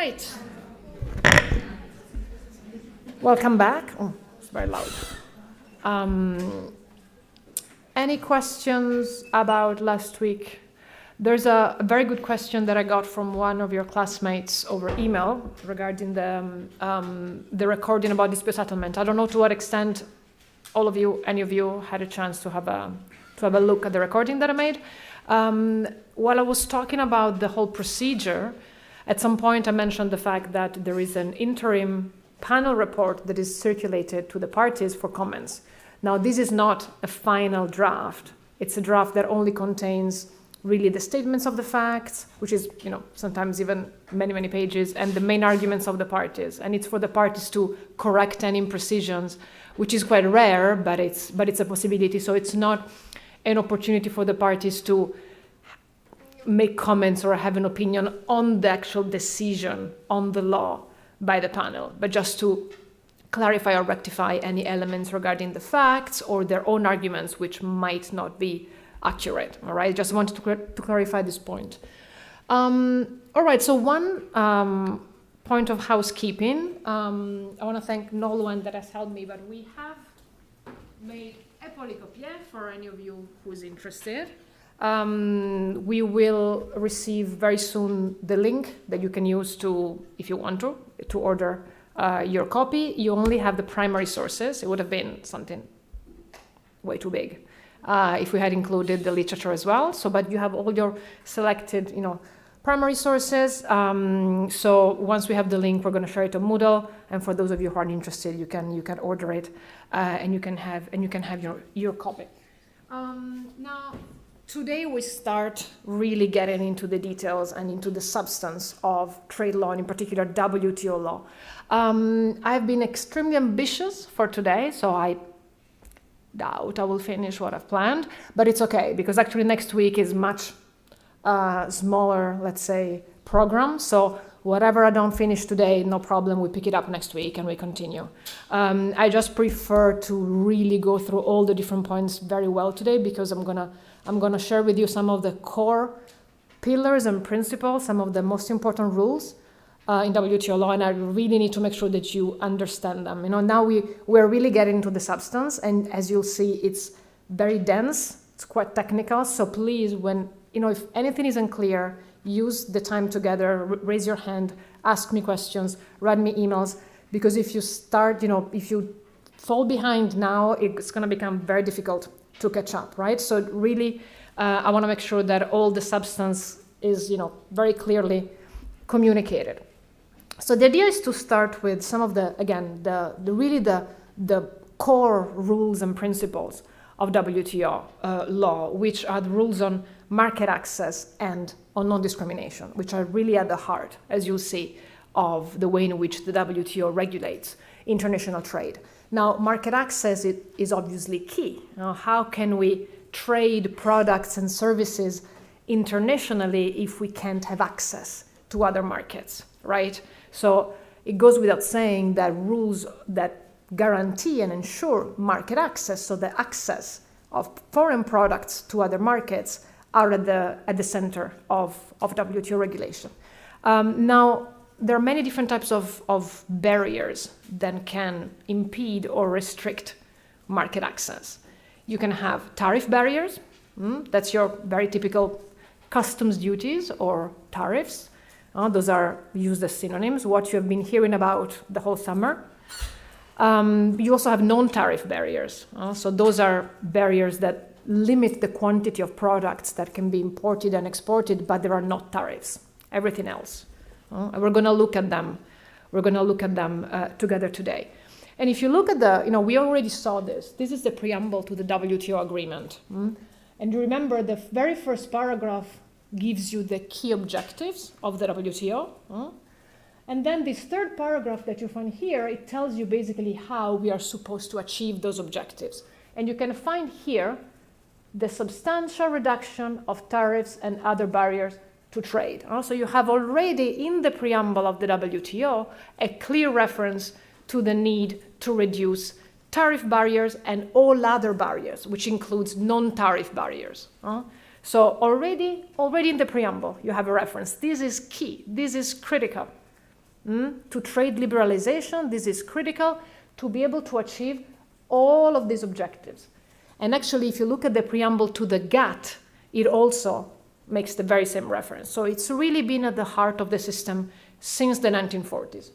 right. Welcome back. Oh, it's very loud. Any questions about last week? There's a very good question that I got from one of your classmates over email regarding the recording about dispute settlement. I don't know to what extent all of you, any of you, had a chance to have a look at the recording that I made. While I was talking about the whole procedure, at some point I mentioned the fact that there is an interim panel report that is circulated to the parties for comments. Now, this is not a final draft. It's a draft that only contains really the statements of the facts, which is, sometimes even many, many pages, and the main arguments of the parties. And it's for the parties to correct any imprecisions, which is quite rare, but it's a possibility. So it's not an opportunity for the parties to make comments or have an opinion on the actual decision on the law by the panel, but just to clarify or rectify any elements regarding the facts or their own arguments which might not be accurate. All right, just wanted to clarify this point. All right, so one point of housekeeping. I want to thank Nolwenn that has helped me, but we have made a polycopie for any of you who's interested. We will receive very soon the link that you can use to, if you want to order your copy. You only have the primary sources. It would have been something way too big if we had included the literature as well. So, but you have all your selected, primary sources. So once we have the link, we're going to share it on Moodle. And for those of you who are interested, you can order it, and you can have your copy. Now, today we start really getting into the details and into the substance of trade law, and in particular WTO law. I've been extremely ambitious for today, so I doubt I will finish what I've planned, but it's okay, because actually next week is much smaller, let's say, program. So whatever I don't finish today, no problem, we pick it up next week and we continue. I just prefer to really go through all the different points very well today, because I'm gonna share with you some of the core pillars and principles, some of the most important rules in WTO law, and I really need to make sure that you understand them. Now we're really getting into the substance, and as you'll see, it's very dense, it's quite technical, so please, when, if anything is unclear, use the time together, raise your hand, ask me questions, write me emails, because if you start, if you fall behind now, it's gonna become very difficult to catch up, right? So really, I wanna make sure that all the substance is, very clearly communicated. So the idea is to start with some of the core rules and principles of WTO law, which are the rules on market access and on non-discrimination, which are really at the heart, as you'll see, of the way in which the WTO regulates international trade. Now, market access is obviously key. How can we trade products and services internationally if we can't have access to other markets, right? So it goes without saying that rules that guarantee and ensure market access, so the access of foreign products to other markets, are at the center of WTO regulation. Now, there are many different types of barriers that can impede or restrict market access. You can have tariff barriers. That's your very typical customs duties or tariffs. Those are used as synonyms, what you have been hearing about the whole summer. You also have non-tariff barriers. So those are barriers that limit the quantity of products that can be imported and exported, but there are not tariffs. Everything else. And we're going to look at them. We're going to look at them together today. And if you look at we already saw this. This is the preamble to the WTO agreement. And remember, the very first paragraph gives you the key objectives of the WTO. And then this third paragraph that you find here, it tells you basically how we are supposed to achieve those objectives. And you can find here the substantial reduction of tariffs and other barriers to trade. So you have already in the preamble of the WTO a clear reference to the need to reduce tariff barriers and all other barriers, which includes non-tariff barriers. So already in the preamble, you have a reference. This is key. This is critical. to trade liberalization. This is critical to be able to achieve all of these objectives. And actually, if you look at the preamble to the GATT, it also makes the very same reference. So it's really been at the heart of the system since the 1940s.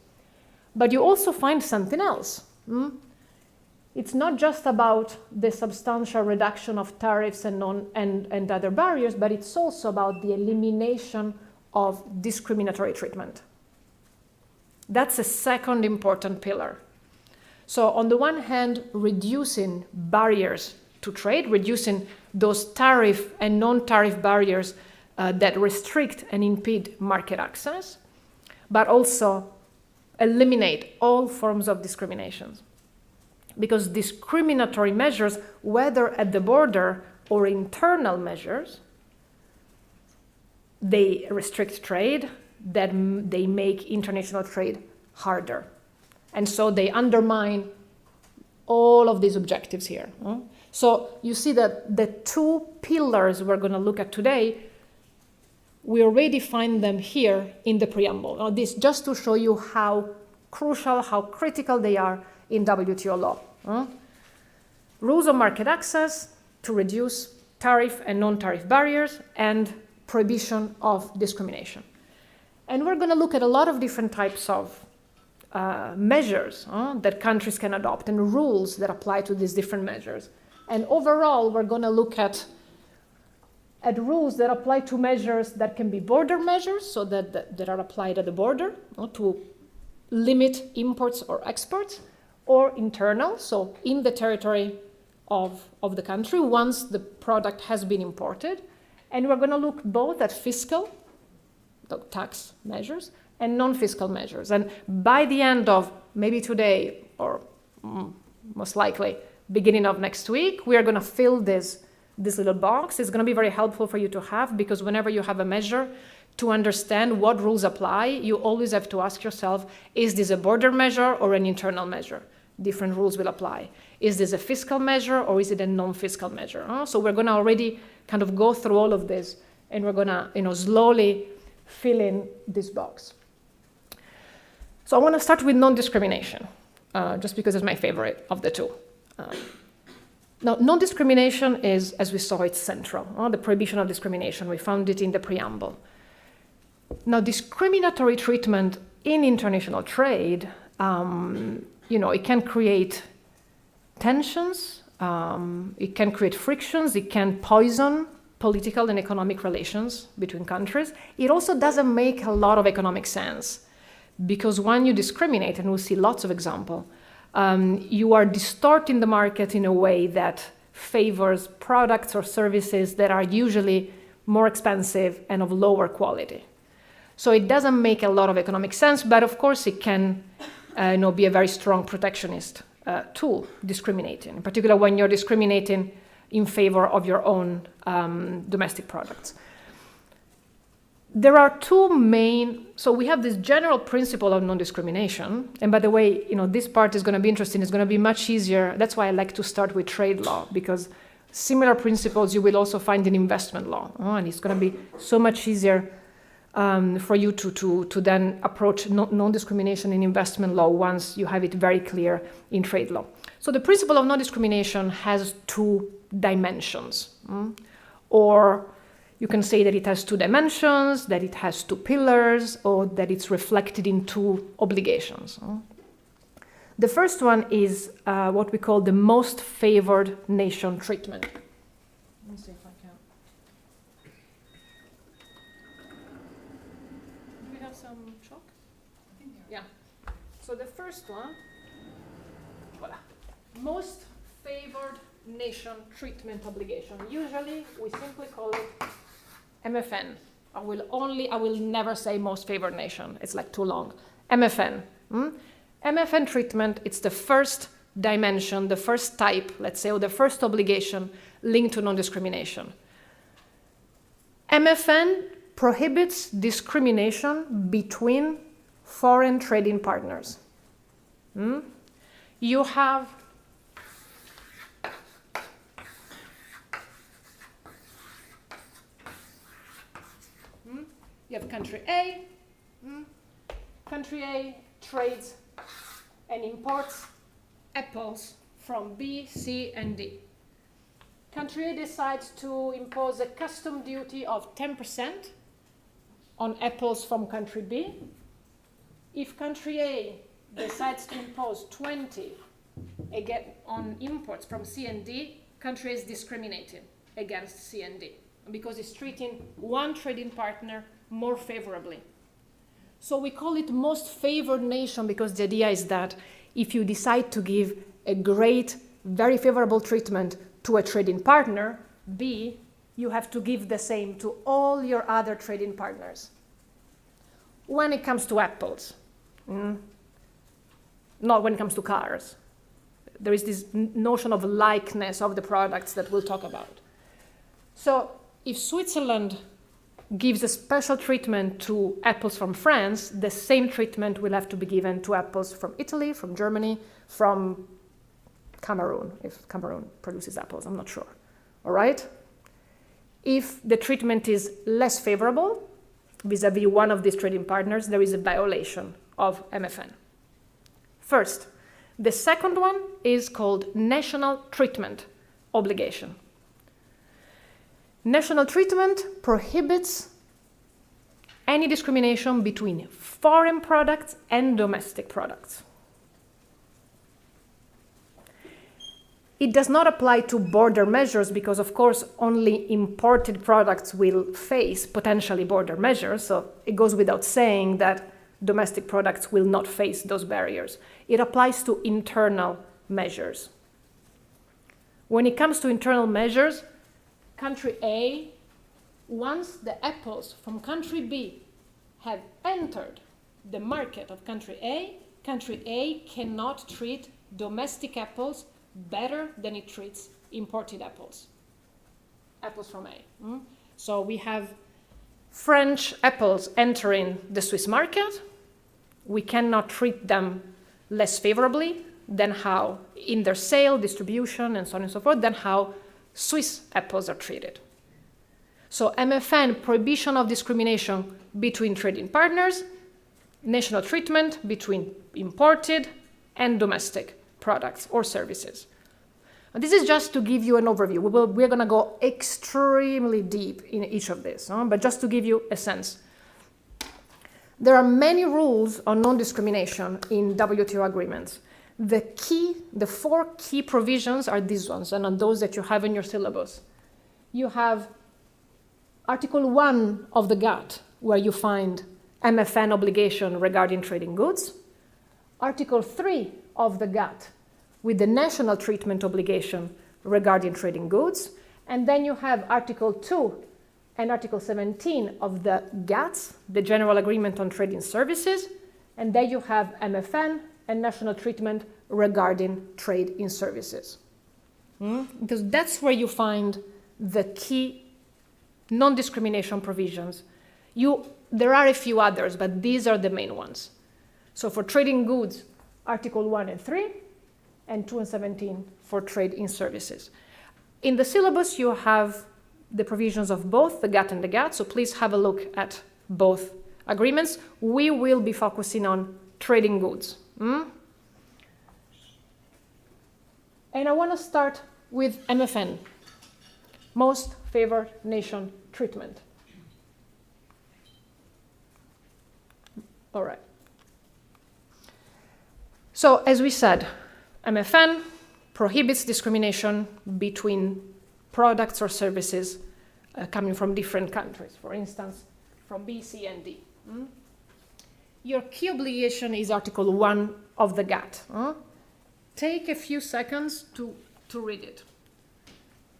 But you also find something else. It's not just about the substantial reduction of tariffs and other barriers, but it's also about the elimination of discriminatory treatment. That's a second important pillar. So on the one hand, reducing barriers to trade, reducing those tariff and non-tariff barriers that restrict and impede market access, but also eliminate all forms of discrimination. Because discriminatory measures, whether at the border or internal measures, they restrict trade, that they make international trade harder. And so they undermine all of these objectives here. So you see that the two pillars we're going to look at today, we already find them here in the preamble. Now, this just to show you how crucial, how critical they are in WTO law. Rules of market access to reduce tariff and non-tariff barriers and prohibition of discrimination. And we're going to look at a lot of different types of measures that countries can adopt and rules that apply to these different measures. And overall, we're going to look at rules that apply to measures that can be border measures, so that are applied at the border to limit imports or exports, or internal, so in the territory of the country once the product has been imported. And we're going to look both at fiscal, the tax measures, and non-fiscal measures. And by the end of maybe today, or most likely beginning of next week, we are going to fill this little box. It's going to be very helpful for you to have, because whenever you have a measure, to understand what rules apply, you always have to ask yourself, is this a border measure or an internal measure? Different rules will apply. Is this a fiscal measure or is it a non-fiscal measure? So we're going to already kind of go through all of this, and we're going to slowly fill in this box. So I want to start with non-discrimination, just because it's my favorite of the two. Now, non-discrimination is, as we saw, it's central. The prohibition of discrimination, we found it in the preamble. Now, discriminatory treatment in international trade, it can create tensions, it can create frictions, it can poison political and economic relations between countries. It also doesn't make a lot of economic sense, because when you discriminate, and we'll see lots of examples, you are distorting the market in a way that favors products or services that are usually more expensive and of lower quality. So it doesn't make a lot of economic sense, but of course it can be a very strong protectionist tool, discriminating, in particular when you're discriminating in favor of your own domestic products. There are two main, so we have this general principle of non-discrimination, and by the way, this part is going to be interesting, it's going to be much easier, that's why I like to start with trade law, because similar principles you will also find in investment law, and it's going to be so much easier for you to then approach non-discrimination in investment law once you have it very clear in trade law. So the principle of non-discrimination has two dimensions, or you can say that it has two dimensions, that it has two pillars, or that it's reflected in two obligations. The first one is what we call the most favored nation treatment. Let me see if I can. Do we have some chalk? Yeah. So the first one, voilà. Most favored nation treatment obligation. Usually we simply call it MFN. I will never say most favored nation. It's like too long. MFN. MFN treatment, it's the first dimension, the first type, let's say, or the first obligation linked to non-discrimination. MFN prohibits discrimination between foreign trading partners. You have country A, Country A trades and imports apples from B, C, and D. Country A decides to impose a custom duty of 10% on apples from country B. If country A decides to impose 20 again on imports from C and D, country A is discriminating against C and D because it's treating one trading partner more favorably. So we call it most favored nation because the idea is that if you decide to give a great, very favorable treatment to a trading partner, B, you have to give the same to all your other trading partners. When it comes to apples, not when it comes to cars. There is this notion of likeness of the products that we'll talk about. So if Switzerland gives a special treatment to apples from France, the same treatment will have to be given to apples from Italy, from Germany, from Cameroon, if Cameroon produces apples, I'm not sure. All right? If the treatment is less favorable vis-a-vis one of these trading partners, there is a violation of MFN. First, the second one is called national treatment obligation. National treatment prohibits any discrimination between foreign products and domestic products. It does not apply to border measures because, of course, only imported products will face potentially border measures, so it goes without saying that domestic products will not face those barriers. It applies to internal measures. When it comes to internal measures, country A, once the apples from country B have entered the market of country A cannot treat domestic apples better than it treats imported apples from A. So we have French apples entering the Swiss market. We cannot treat them less favorably than how in their sale, distribution, and so on and so forth, than how Swiss apples are treated. So MFN, prohibition of discrimination between trading partners, national treatment between imported and domestic products or services. And this is just to give you an overview. We're going to go extremely deep in each of these, but just to give you a sense. There are many rules on non-discrimination in WTO agreements. The four key provisions are these ones, and on those that you have in your syllabus. You have Article 1 of the GATT, where you find MFN obligation regarding trading goods. Article 3 of the GATT, with the national treatment obligation regarding trading goods. And then you have Article 2 and Article 17 of the GATS, the General Agreement on Trading Services. And then you have MFN and national treatment regarding trade in services. Because that's where you find the key non-discrimination provisions. There are a few others, but these are the main ones. So for trading goods, Article 1 and 3, and 2 and 17 for trade in services. In the syllabus, you have the provisions of both the GATT and the GATT, so please have a look at both agreements. We will be focusing on trading goods. And I want to start with MFN, most favored nation treatment. All right. So as we said, MFN prohibits discrimination between products or services coming from different countries, for instance, from B, C, and D. Your key obligation is Article 1 of the GATT. Take a few seconds to read it.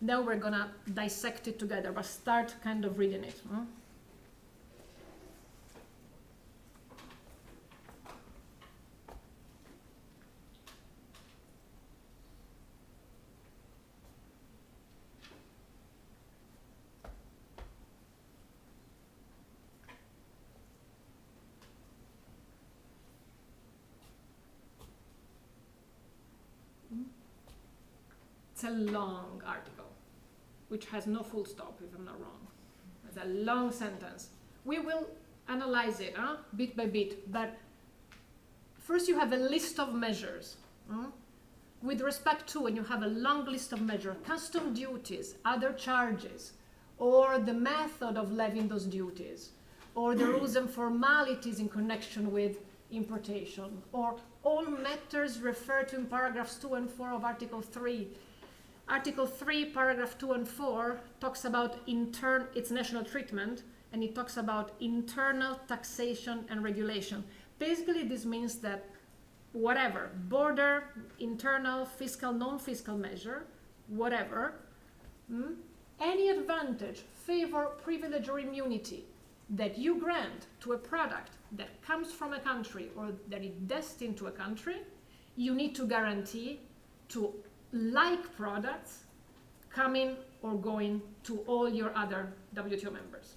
Now we're going to dissect it together, but start kind of reading it. It's a long article, which has no full stop, if I'm not wrong. It's a long sentence. We will analyze it bit by bit, but First, you have a list of measures. With respect to, when you have a long list of measures, custom duties, other charges, or the method of levying those duties, or the rules and formalities in connection with importation, or all matters referred to in paragraphs 2 and 4 of Article 3. Article 3, paragraph 2 and 4 talks about its national treatment, and it talks about internal taxation and regulation. Basically, this means that whatever, border, internal, fiscal, non-fiscal measure, whatever, any advantage, favor, privilege, or immunity that you grant to a product that comes from a country or that is destined to a country, you need to guarantee to like products coming or going to all your other WTO members.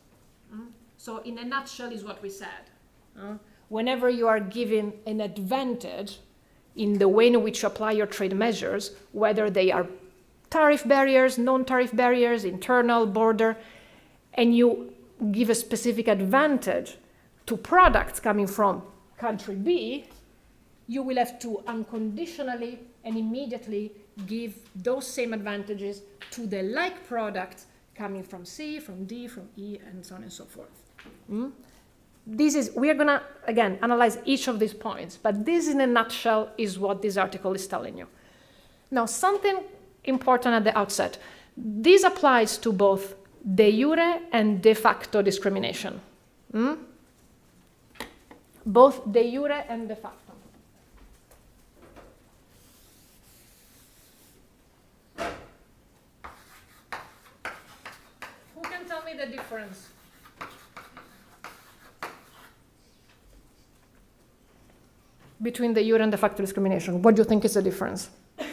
So in a nutshell is what we said. Whenever you are given an advantage in the way in which you apply your trade measures, whether they are tariff barriers, non-tariff barriers, internal, border, and you give a specific advantage to products coming from country B, you will have to unconditionally and immediately give those same advantages to the like products coming from C, from D, from E, and so on and so forth. We are gonna, again, analyze each of these points, but this in a nutshell is what this article is telling you. Now, something important at the outset. This applies to both de jure and de facto discrimination. Both de jure and de facto. Who can tell me the difference? Between de jure and de facto discrimination. What do you think is the difference? If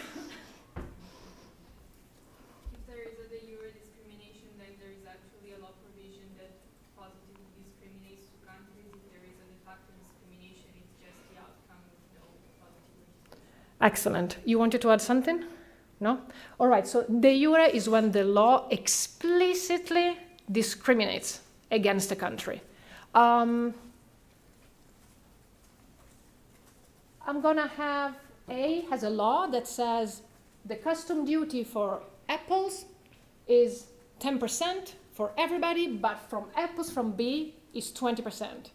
there is a de jure discrimination, then there is actually a law provision that positively discriminates two countries. If there is a de facto discrimination, it's just the outcome with no positive legislation. Excellent. You wanted to add something? No? All right, so de jure is when the law explicitly discriminates against a country. I'm gonna have A has a law that says the custom duty for apples is 10% for everybody, but from apples from B is 20%.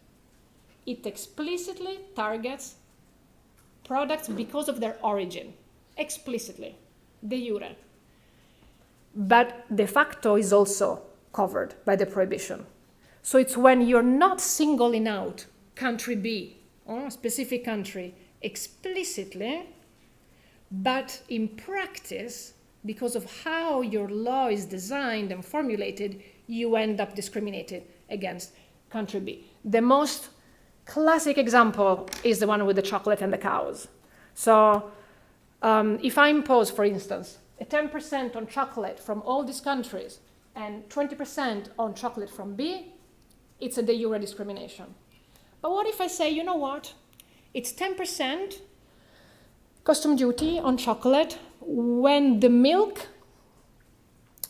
It explicitly targets products because of their origin, explicitly, de jure. But de facto is also covered by the prohibition. So it's when you're not singling out country B or a specific country explicitly, but in practice, because of how your law is designed and formulated, you end up discriminated against country B. The most classic example is the one with the chocolate and the cows. So if I impose, for instance, a 10% on chocolate from all these countries and 20% on chocolate from B, it's a de jure discrimination. But what if I say, you know what? It's 10% custom duty on chocolate when the milk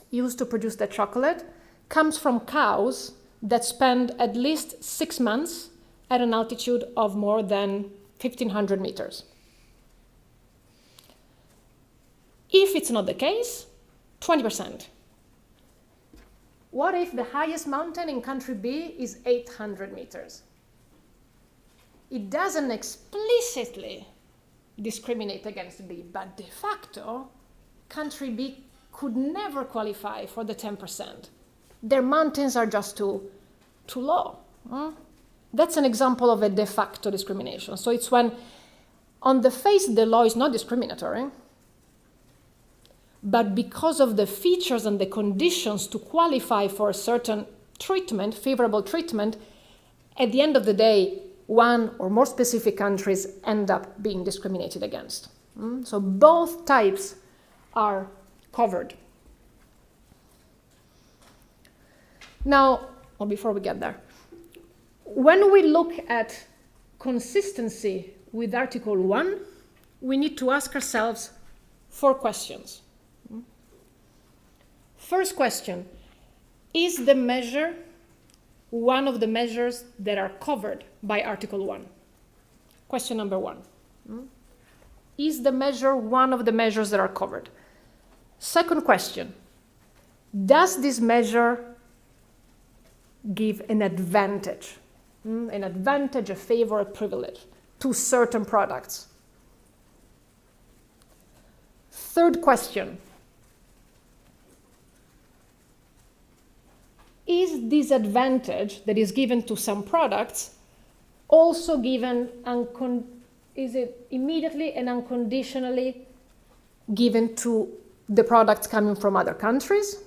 used to produce that chocolate comes from cows that spend at least 6 months at an altitude of more than 1,500 meters. If it's not the case, 20%. What if the highest mountain in country B is 800 meters? It doesn't explicitly discriminate against B, but de facto, country B could never qualify for the 10%. Their mountains are just too low. That's an example of a de facto discrimination. So it's when, on the face, the law is not discriminatory, but because of the features and the conditions to qualify for a certain treatment, favorable treatment, at the end of the day, one or more specific countries end up being discriminated against. So both types are covered. Now, or before we get there, when we look at consistency with Article 1, we need to ask ourselves 4 questions. First question, is the measure one of the measures that are covered by Article 1? Question number 1. Is the measure one of the measures that are covered? Second question, does this measure give an advantage? An advantage, a favor, a privilege to certain products? Third question, is this advantage that is given to some products also given, is it immediately and unconditionally given to the products coming from other countries?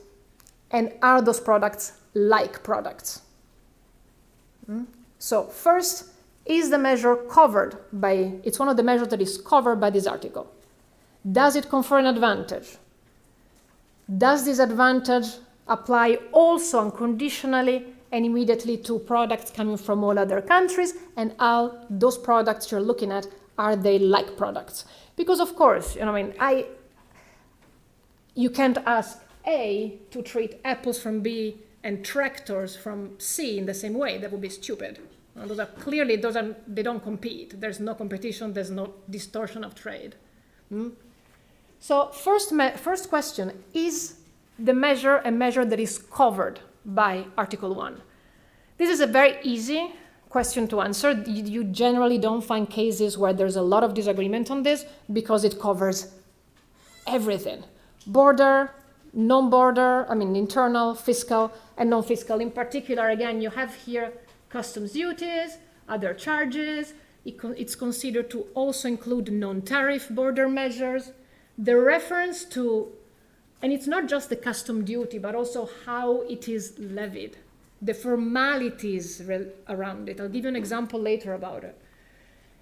And are those products like products? So first, is the measure covered by, it's one of the measures that is covered by this article. Does it confer an advantage? Does this advantage apply also unconditionally and immediately to products coming from all other countries? And all those products you're looking at, are they like products? Because of course, you can't ask A to treat apples from B and tractors from C in the same way. That would be stupid. They don't compete. There's no competition, there's no distortion of trade. So first question, is the measure a measure that is covered by Article 1? This is a very easy question to answer. You generally don't find cases where there's a lot of disagreement on this because it covers everything. Border, non-border, internal, fiscal, and non-fiscal. In particular, again, you have here customs duties, other charges. It's considered to also include non-tariff border measures. The reference to, and it's not just the custom duty, but also how it is levied, the formalities around it. I'll give you an example later about it.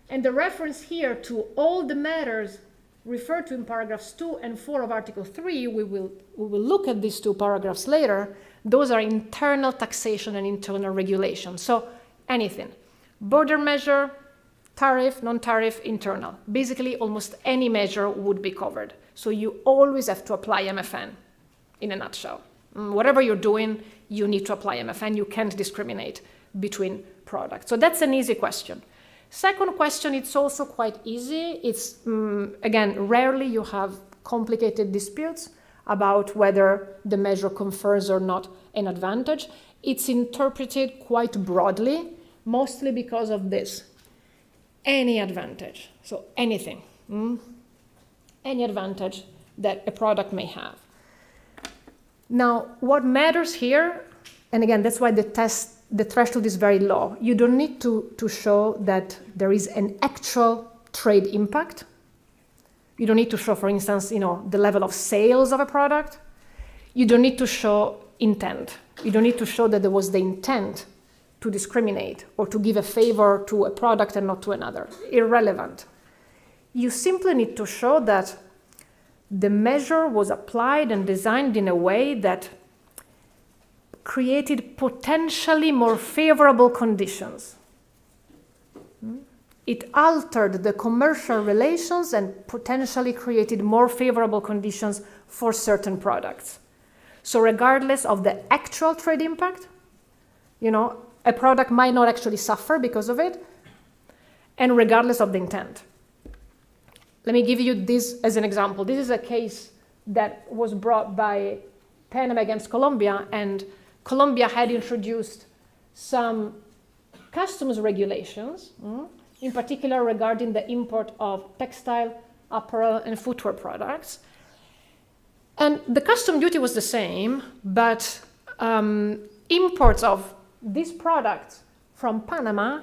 And the reference here to all the matters referred to in paragraphs 2 and 4 of Article 3, we will look at these two paragraphs later. Those are internal taxation and internal regulation. So anything, border measure, tariff, non-tariff, internal. Basically, almost any measure would be covered. So you always have to apply MFN, in a nutshell. Whatever you're doing, you need to apply MFN. You can't discriminate between products. So that's an easy question. Second question, it's also quite easy. It's, again, rarely you have complicated disputes about whether the measure confers or not an advantage. It's interpreted quite broadly, mostly because of this. Any advantage, so anything, any advantage that a product may have. Now, what matters here, and again, that's why the threshold is very low. You don't need to show that there is an actual trade impact. You don't need to show, for instance, the level of sales of a product. You don't need to show intent. You don't need to show that there was the intent to discriminate or to give a favor to a product and not to another. Irrelevant. You simply need to show that the measure was applied and designed in a way that created potentially more favorable conditions. It altered the commercial relations and potentially created more favorable conditions for certain products. So regardless of the actual trade impact, a product might not actually suffer because of it, and regardless of the intent. Let me give you this as an example. This is a case that was brought by Panama against Colombia, and Colombia had introduced some customs regulations, in particular regarding the import of textile, apparel, and footwear products. And the custom duty was the same, but imports of these products from Panama,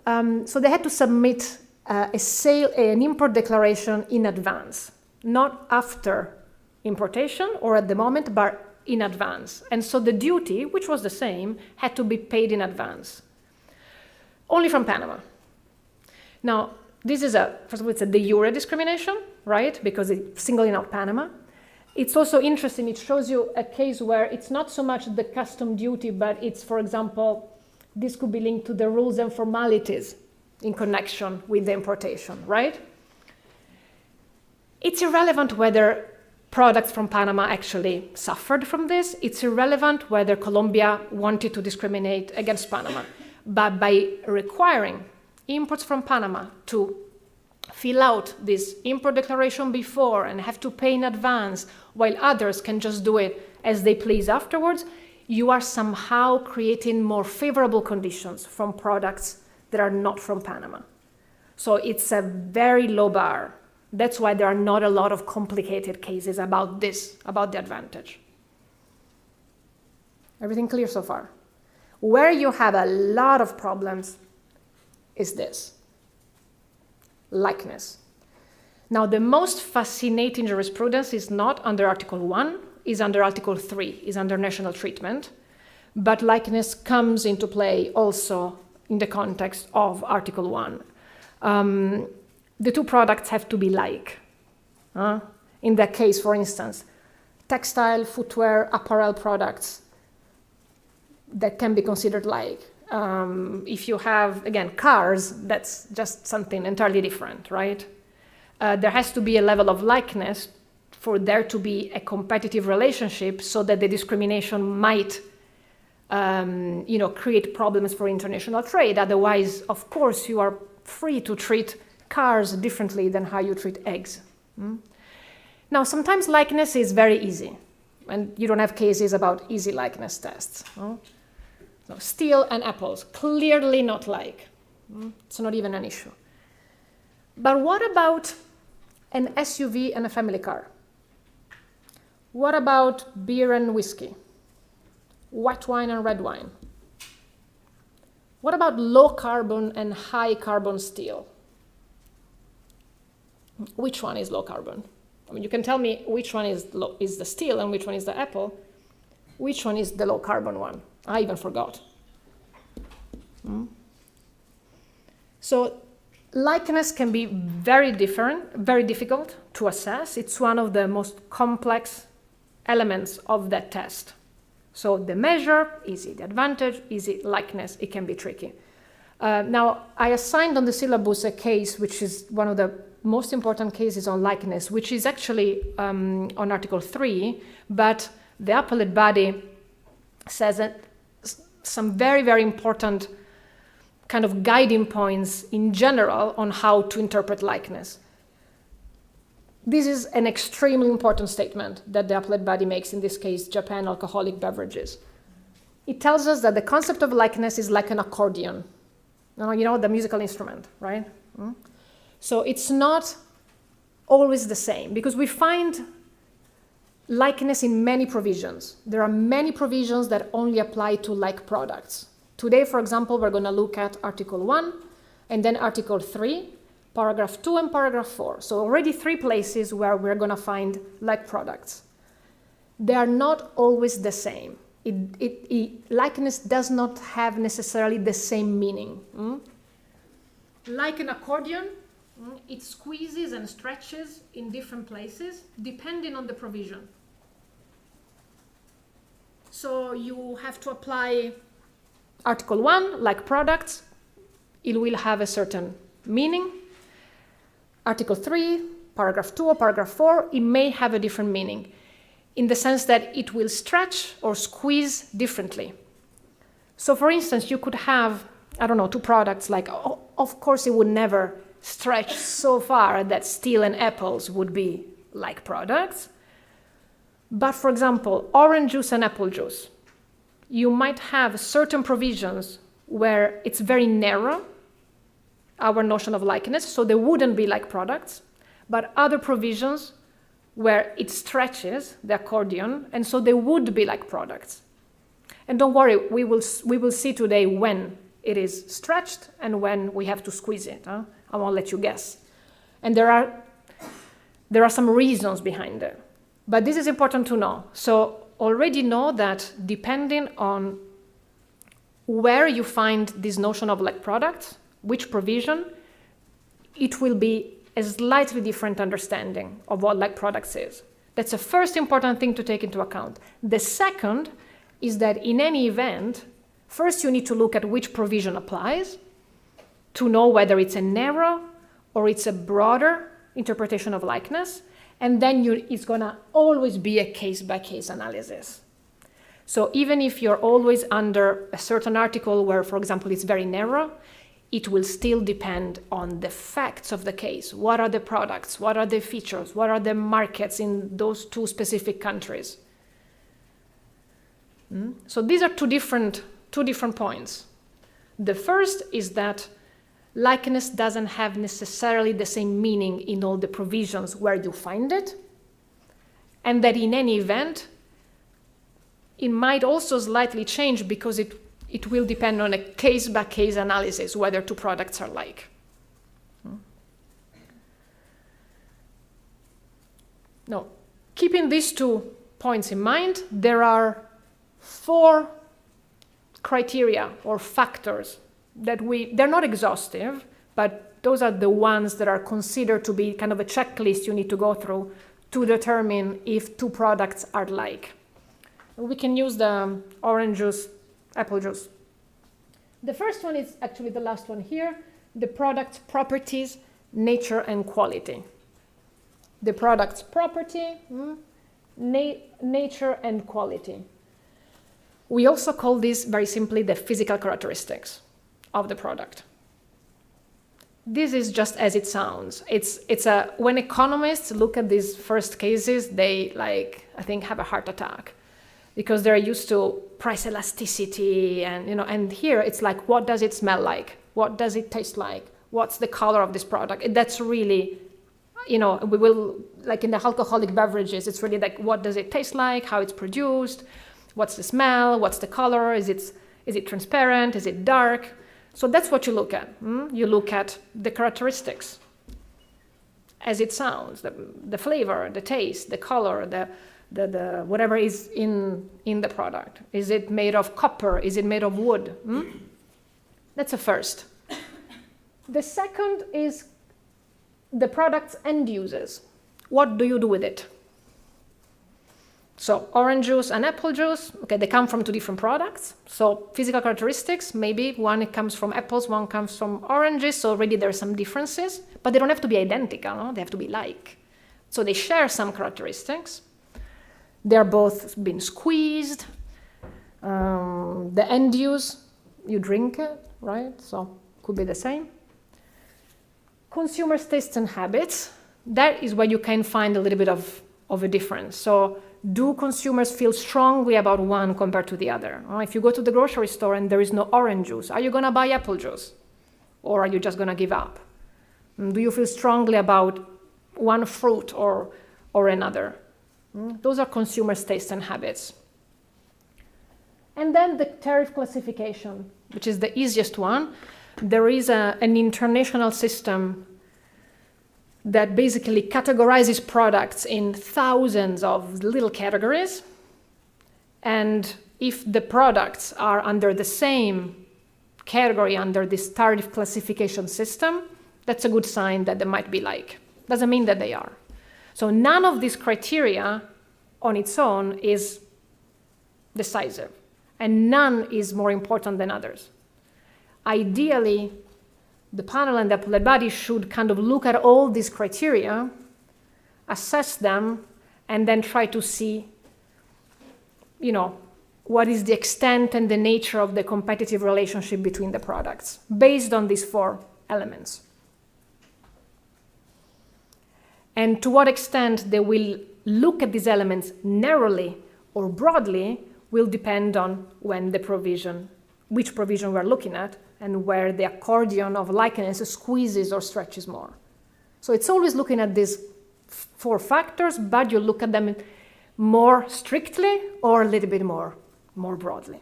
so they had to submit an import declaration in advance, not after importation or at the moment, but in advance. And so the duty, which was the same, had to be paid in advance, only from Panama. Now, this is first of all, it's a de jure discrimination, right? Because it's singling out Panama. It's also interesting, it shows you a case where it's not so much the custom duty, but it's, for example, this could be linked to the rules and formalities in connection with the importation, right? It's irrelevant whether products from Panama actually suffered from this. It's irrelevant whether Colombia wanted to discriminate against Panama. But by requiring imports from Panama to fill out this import declaration before and have to pay in advance, while others can just do it as they please afterwards, you are somehow creating more favorable conditions from products that are not from Panama. So it's a very low bar. That's why there are not a lot of complicated cases about this, about the advantage. Everything clear so far? Where you have a lot of problems is this, likeness. Now, the most fascinating jurisprudence is not under Article 1, is under Article 3, is under national treatment, but likeness comes into play also in the context of Article 1. The two products have to be like. In that case, for instance, textile, footwear, apparel products that can be considered like. If you have, again, cars, that's just something entirely different, right? There has to be a level of likeness for there to be a competitive relationship so that the discrimination might create problems for international trade. Otherwise, of course, you are free to treat cars differently than how you treat eggs. Now, sometimes likeness is very easy, and you don't have cases about easy likeness tests. So steel and apples, clearly not like. It's not even an issue. But what about an SUV and a family car? What about beer and whiskey? White wine and red wine? What about low carbon and high carbon steel? Which one is low carbon? I mean, you can tell me which one is the steel and which one is the apple. Which one is the low carbon one? I even forgot. So likeness can be very different, very difficult to assess. It's one of the most complex elements of that test. So the measure, easy. The advantage, easy. Likeness, it can be tricky. Now, I assigned on the syllabus a case which is one of the most important cases on likeness, which is actually on Article 3, but the appellate body says that some very, very important kind of guiding points in general on how to interpret likeness. This is an extremely important statement that the appellate body makes, in this case, Japan Alcoholic Beverages. It tells us that the concept of likeness is like an accordion. You know, the musical instrument, right? So it's not always the same, because we find likeness in many provisions. There are many provisions that only apply to like products. Today, for example, we're going to look at Article 1 and then Article 3, Paragraph 2 and Paragraph 4. So already 3 places where we're going to find like products. They are not always the same. Likeness does not have necessarily the same meaning. Like an accordion, it squeezes and stretches in different places depending on the provision. So you have to apply Article 1, like products, it will have a certain meaning. Article 3, Paragraph 2 or Paragraph 4, it may have a different meaning in the sense that it will stretch or squeeze differently. So for instance, you could have, I don't know, 2 products like, of course it would never stretch so far that steel and apples would be like products. But for example, orange juice and apple juice, you might have certain provisions where it's very narrow, our notion of likeness, so they wouldn't be like products, but other provisions where it stretches, the accordion, and so they would be like products. And don't worry, we will see today when it is stretched and when we have to squeeze it. I won't let you guess. And there are some reasons behind it. But this is important to know. So already know that depending on where you find this notion of like products, which provision, it will be a slightly different understanding of what like products is. That's the first important thing to take into account. The second is that in any event, first you need to look at which provision applies to know whether it's a narrow or it's a broader interpretation of likeness, and then it's gonna always be a case-by-case analysis. So even if you're always under a certain article where, for example, it's very narrow, it will still depend on the facts of the case. What are the products? What are the features? What are the markets in those two specific countries? So these are two different points. The first is that likeness doesn't have necessarily the same meaning in all the provisions where you find it, and that in any event, it might also slightly change because it will depend on a case-by-case analysis whether two products are like. Now, keeping these 2 points in mind, there are 4 criteria or factors that they're not exhaustive, but those are the ones that are considered to be kind of a checklist you need to go through to determine if 2 products are like. We can use the orange juice, apple juice. The first one is actually the last one here, the product's properties, nature, and quality. The product's property, nature, and quality. We also call this very simply the physical characteristics of the product. This is just as it sounds. When economists look at these first cases, they I think have a heart attack because they're used to price elasticity and here it's like, what does it smell like? What does it taste like? What's the color of this product? That's really, we will, like in the alcoholic beverages, it's really like, what does it taste like? How it's produced? What's the smell? What's the color? Is it transparent? Is it dark? So that's what you look at. You look at the characteristics as it sounds, the flavor, the taste, the color, the whatever is in the product. Is it made of copper? Is it made of wood? That's a first. The second is the product's end uses. What do you do with it? So orange juice and apple juice, okay, they come from 2 different products. So physical characteristics, maybe one it comes from apples, one comes from oranges. So already there are some differences, but they don't have to be identical. No? They have to be like. So they share some characteristics. They're both been squeezed. The end use, you drink it, right? So could be the same. Consumers' tastes and habits, that is where you can find a little bit of a difference. So do consumers feel strongly about one compared to the other? If you go to the grocery store and there is no orange juice, are you going to buy apple juice? Or are you just going to give up? Do you feel strongly about one fruit or another? Those are consumers' tastes and habits. And then the tariff classification, which is the easiest one. There is an international system that basically categorizes products in thousands of little categories. And if the products are under the same category under this tariff classification system, that's a good sign that they might be like. Doesn't mean that they are. So none of these criteria on its own is decisive, and none is more important than others. Ideally, the panel and the appellate body should kind of look at all these criteria, assess them, and then try to see, what is the extent and the nature of the competitive relationship between the products based on these 4 elements. And to what extent they will look at these elements narrowly or broadly will depend on which provision we're looking at, and where the accordion of likeness squeezes or stretches more. So it's always looking at these 4 factors, but you look at them more strictly or a little bit more broadly.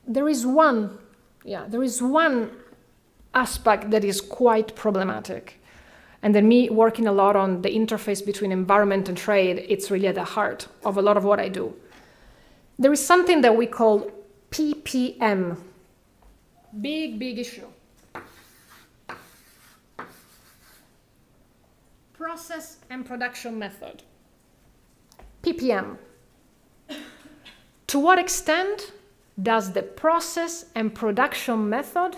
There is one aspect that is quite problematic. And then me working a lot on the interface between environment and trade, it's really at the heart of a lot of what I do. There is something that we call PPM. Big issue. Process and production method. PPM. To what extent does the process and production method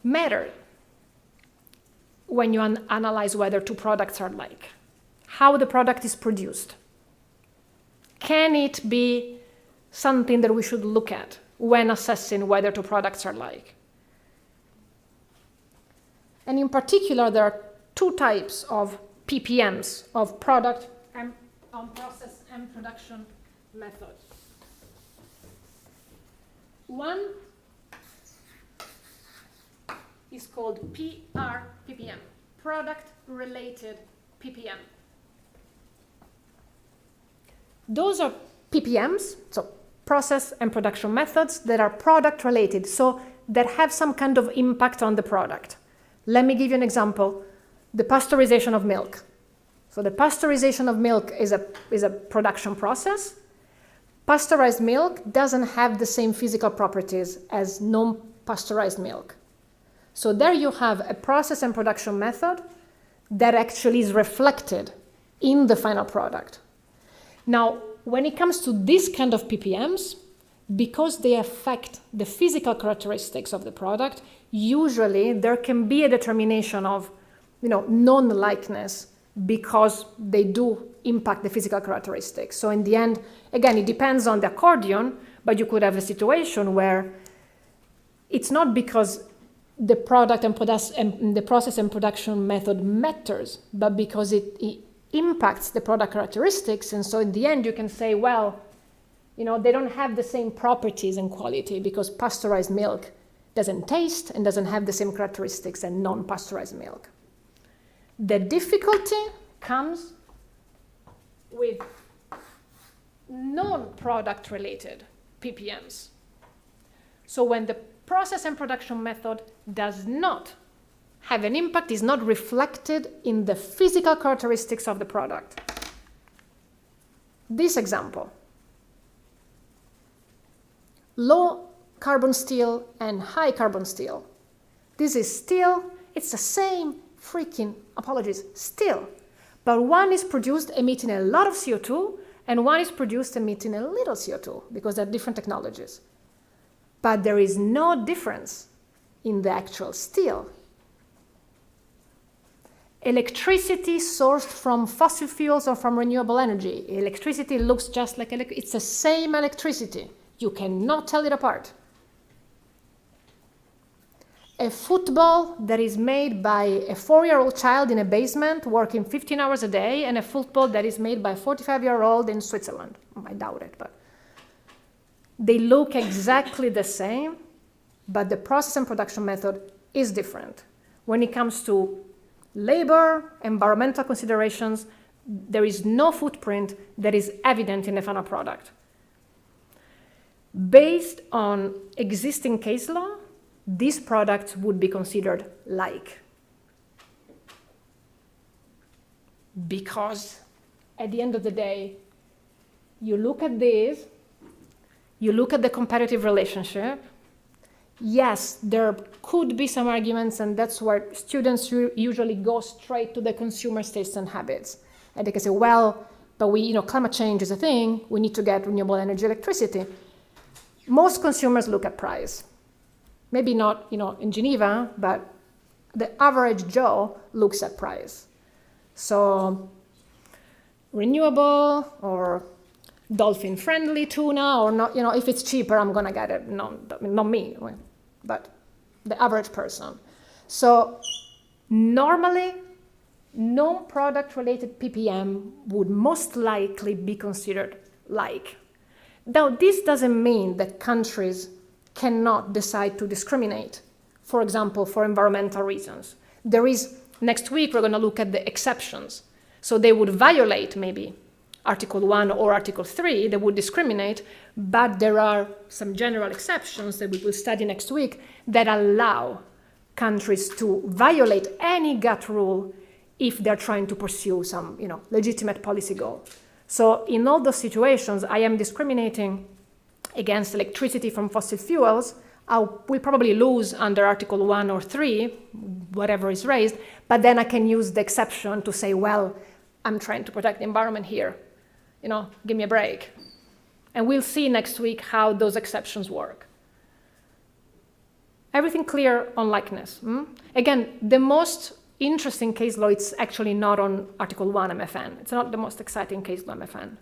matter when you analyze whether 2 products are like? How the product is produced? Can it be something that we should look at when assessing whether two products are alike. And in particular, there are two types of PPMs, of product and process and production methods. One is called PRPPM, product-related PPM. Those are PPMs, so process and production methods that are product-related, so that have some kind of impact on the product. Let me give you an example. The pasteurization of milk. So the pasteurization of milk is a production process. Pasteurized milk doesn't have the same physical properties as non-pasteurized milk. So there you have a process and production method that actually is reflected in the final product. Now, when it comes to this kind of PPMs, because they affect the physical characteristics of the product, usually there can be a determination of non-likeness because they do impact the physical characteristics. So in the end, again, it depends on the accordion, but you could have a situation where it's not because the product and the process and production method matters, but because it impacts the product characteristics. And so in the end, you can say, well, they don't have the same properties and quality because pasteurized milk doesn't taste and doesn't have the same characteristics as non-pasteurized milk. The difficulty comes with non-product related PPMs. So when the process and production method does not have an impact, is not reflected in the physical characteristics of the product. This example. Low carbon steel and high carbon steel. This is steel, it's the same freaking, steel. But one is produced emitting a lot of CO2 and one is produced emitting a little CO2 because they're different technologies. But there is no difference in the actual steel. Electricity sourced from fossil fuels or from renewable energy. Electricity looks just like it's the same electricity. You cannot tell it apart. A football that is made by a 4-year-old child in a basement working 15 hours a day and a football that is made by a 45-year-old in Switzerland. I doubt it, but they look exactly the same, but the process and production method is different. When it comes to labor, environmental considerations, there is no footprint that is evident in the final product. Based on existing case law, these products would be considered like. Because at the end of the day, you look at this, you look at the competitive relationship. Yes, there could be some arguments, and that's where students usually go straight to the consumer's tastes and habits. And they can say, well, but climate change is a thing, we need to get renewable energy electricity. Most consumers look at price. Maybe not, in Geneva, but the average Joe looks at price. So renewable or dolphin-friendly tuna or not, if it's cheaper, I'm gonna get it. No, not me, but the average person. So normally, no product-related PPM would most likely be considered like. Now, this doesn't mean that countries cannot decide to discriminate, for example, for environmental reasons. Next week, we're going to look at the exceptions. So they would violate maybe Article 1 or Article 3, they would discriminate, but there are some general exceptions that we will study next week that allow countries to violate any GATT rule if they're trying to pursue some legitimate policy goal. So in all those situations, I am discriminating against electricity from fossil fuels. We probably lose under Article 1 or 3, whatever is raised, but then I can use the exception to say, well, I'm trying to protect the environment here. Give me a break. And we'll see next week how those exceptions work. Everything clear on likeness. Again, the most interesting case law, it's actually not on Article 1 MFN. It's not the most exciting case law MFN.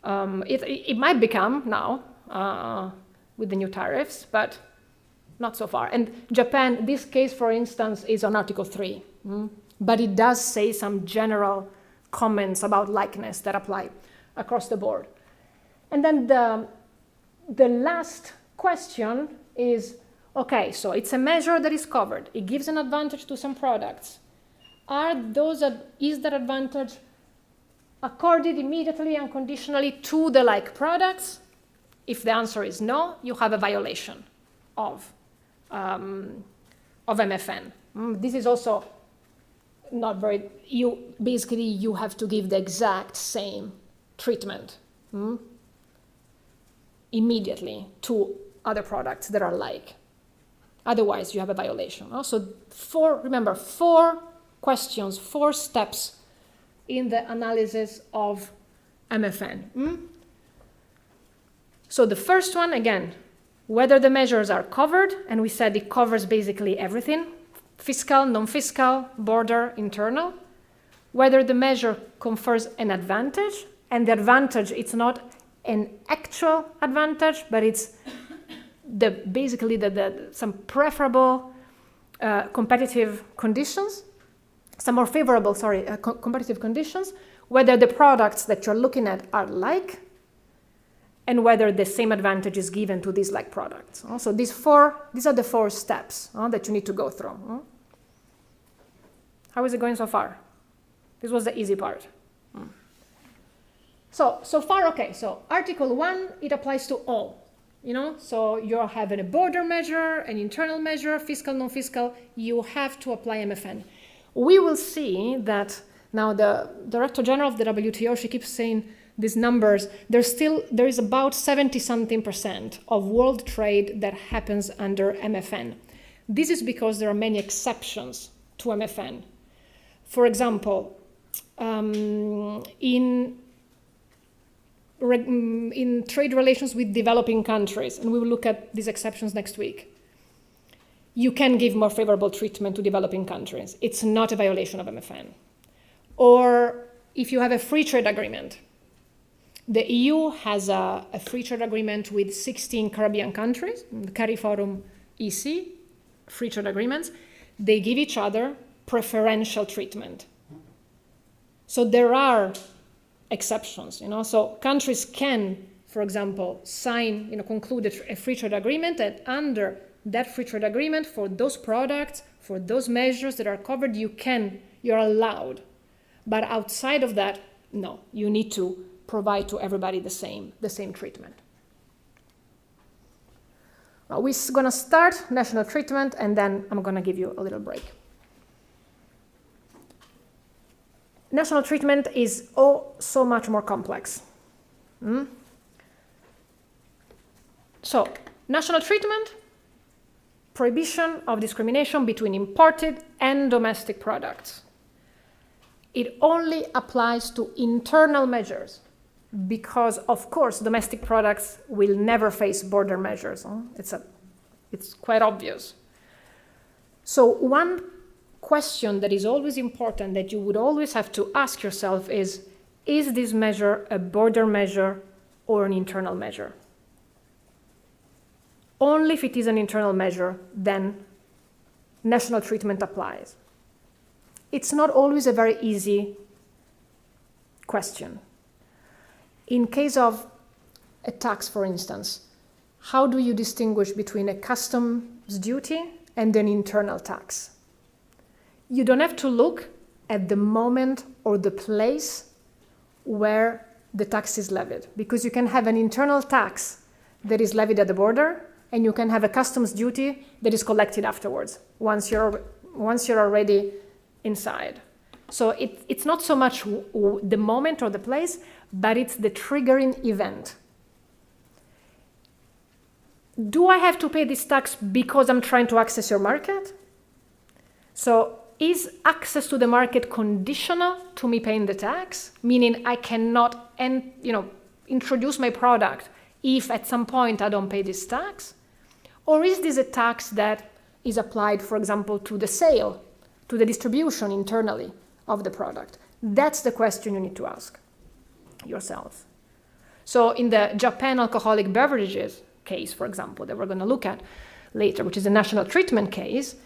It might become now with the new tariffs, but not so far. And Japan, this case, for instance, is on Article 3, but it does say some general comments about likeness that apply across the board. And then the last question is, okay, so it's a measure that is covered. It gives an advantage to some products. Is that advantage accorded immediately and conditionally to the like products? If the answer is no, you have a violation of MFN. This is also not very, basically you have to give the exact same treatment immediately to other products that are like. Otherwise, you have a violation. So remember, 4 questions, 4 steps in the analysis of MFN. So the first one, again, whether the measures are covered, and we said it covers basically everything, fiscal, non-fiscal, border, internal. Whether the measure confers an advantage, and the advantage, it's not an actual advantage, but it's basically some preferable competitive conditions, some more favorable, competitive conditions, whether the products that you're looking at are like, and whether the same advantage is given to these like products. So these are the 4 steps that you need to go through. How is it going so far? This was the easy part. So far, okay. So Article 1, it applies to all. So you're having a border measure, an internal measure, fiscal, non-fiscal, you have to apply MFN. We will see that now the Director General of the WTO, she keeps saying these numbers, there is about 70-something% of world trade that happens under MFN. This is because there are many exceptions to MFN. For example, in trade relations with developing countries, and we will look at these exceptions next week, you can give more favorable treatment to developing countries. It's not a violation of MFN. Or if you have a free trade agreement, the EU has a free trade agreement with 16 Caribbean countries, the CARIFORUM EC, free trade agreements. They give each other preferential treatment. So there are exceptions, so countries can, for example, conclude a free trade agreement, and under that free trade agreement, for those products, for those measures that are covered, you're allowed. But outside of that, no, you need to provide to everybody the same treatment. Now we're going to start national treatment, and then I'm going to give you a little break. National treatment is so much more complex. So, national treatment, prohibition of discrimination between imported and domestic products. It only applies to internal measures because, of course, domestic products will never face border measures. It's quite obvious. So one question that is always important, that you would always have to ask yourself is this measure a border measure or an internal measure? Only if it is an internal measure, then national treatment applies. It's not always a very easy question. In case of a tax, for instance, how do you distinguish between a customs duty and an internal tax? You don't have to look at the moment or the place where the tax is levied, because you can have an internal tax that is levied at the border, and you can have a customs duty that is collected afterwards, once you're already inside. So it's not so much the moment or the place, but it's the triggering event. Do I have to pay this tax because I'm trying to access your market? So is access to the market conditional to me paying the tax? Meaning I cannot introduce my product if at some point I don't pay this tax? Or is this a tax that is applied, for example, to the sale, to the distribution internally of the product? That's the question you need to ask yourself. So in the Japan alcoholic beverages case, for example, that we're going to look at later, which is a national treatment case,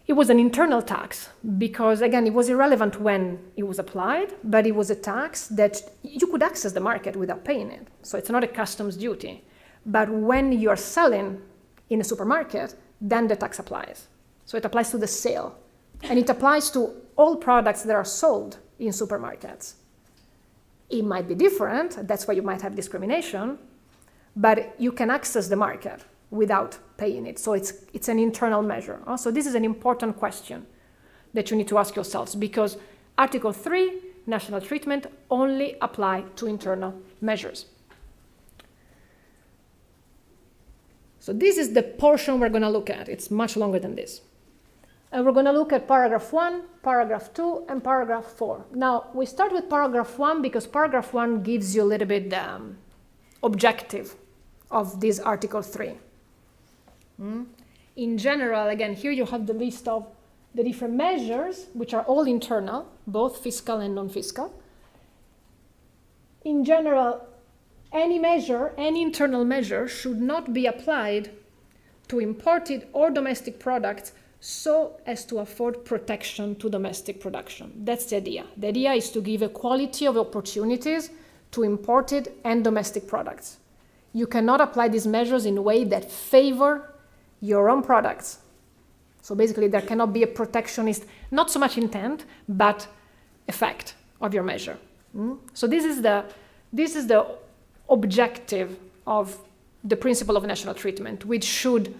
it was an internal tax because, again, it was irrelevant when it was applied, but it was a tax that you could access the market without paying it. So it's not a customs duty. But when you're selling in a supermarket, then the tax applies. So it applies to the sale. And it applies to all products that are sold in supermarkets. It might be different, that's why you might have discrimination, but you can access the market without paying it. So it's an internal measure. So this is an important question that you need to ask yourselves, because Article 3, national treatment, only apply to internal measures. So this is the portion we're going to look at. It's much longer than this. And we're going to look at paragraph 1, paragraph 2, and paragraph 4. Now, we start with paragraph 1 because paragraph 1 gives you a little bit the objective of this Article 3. In general, again, here you have the list of the different measures, which are all internal, both fiscal and non-fiscal. In general, any measure, any internal measure, should not be applied to imported or domestic products so as to afford protection to domestic production. That's the idea. The idea is to give equality of opportunities to imported and domestic products. You cannot apply these measures in a way that favor your own products. So basically there cannot be a protectionist, not so much intent, but effect of your measure. So this is the objective of the principle of national treatment, which should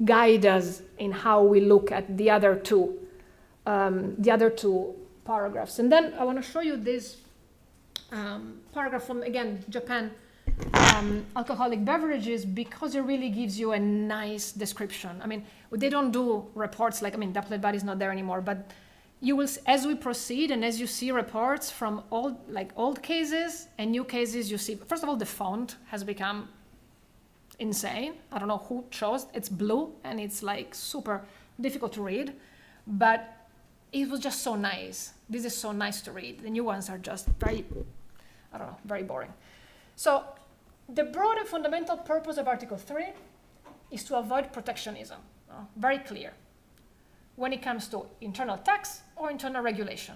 guide us in how we look at the other two paragraphs. And then I want to show you this paragraph from, again, Japan, alcoholic beverages, because it really gives you a nice description. I mean, they don't do reports like, the appellate body is not there anymore, but you will, as we proceed and as you see reports from old cases and new cases, you see, first of all, the font has become insane. I don't know who chose, it's blue and it's like super difficult to read, but it was just so nice. This is so nice to read. The new ones are just very, very boring. So the broad and fundamental purpose of Article 3 is to avoid protectionism. Very clear. When it comes to internal tax or internal regulation.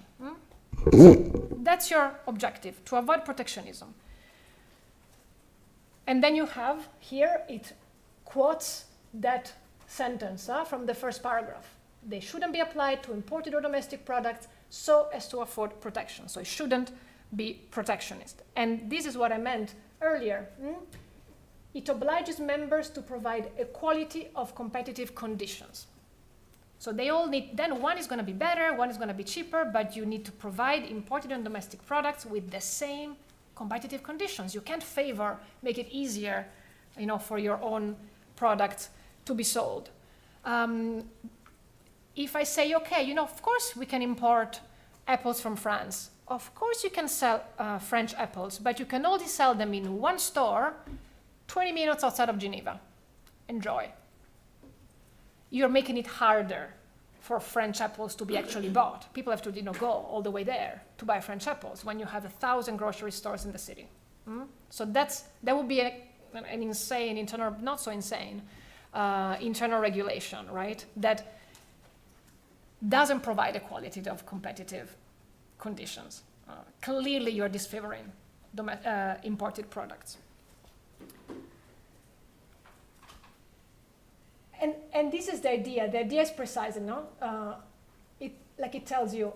That's your objective, to avoid protectionism. And then you have here, it quotes that sentence from the first paragraph. They shouldn't be applied to imported or domestic products so as to afford protection. So it shouldn't be protectionist. And this is what I meant earlier. It obliges members to provide equality of competitive conditions. So they all need, then one is going to be better, one is going to be cheaper, but you need to provide imported and domestic products with the same competitive conditions. You can't make it easier, for your own products to be sold. If I say, okay, of course we can import apples from France. Of course you can sell French apples, but you can only sell them in one store 20 minutes outside of Geneva. Enjoy. You're making it harder for French apples to be actually bought. People have to go all the way there to buy French apples when you have 1,000 grocery stores in the city. So that would be an insane internal, not so insane, internal regulation, right? That doesn't provide equality of competitive conditions. Clearly you're disfavoring imported products. And this is the idea. The idea is precise, it tells you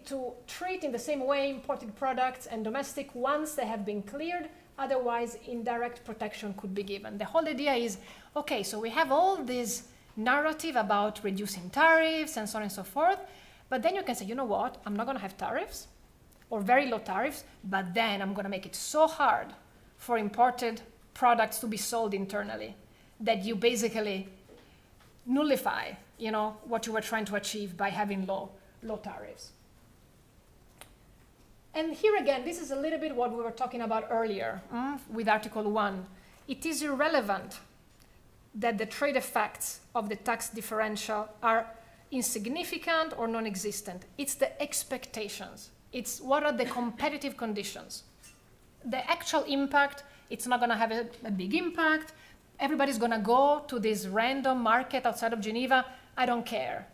to treat in the same way imported products and domestic once they have been cleared. Otherwise, indirect protection could be given. The whole idea is, okay, so we have all this narrative about reducing tariffs and so on and so forth, but then you can say, you know what, I'm not going to have tariffs or very low tariffs, but then I'm going to make it so hard for imported products to be sold internally that you basically nullify, what you were trying to achieve by having low tariffs. And here again, this is a little bit what we were talking about earlier with Article 1. It is irrelevant that the trade effects of the tax differential are insignificant or non-existent. It's the expectations. It's what are the competitive conditions the actual impact, it's not going to have a big impact. Everybody's going to go to this random market outside of Geneva. I don't care.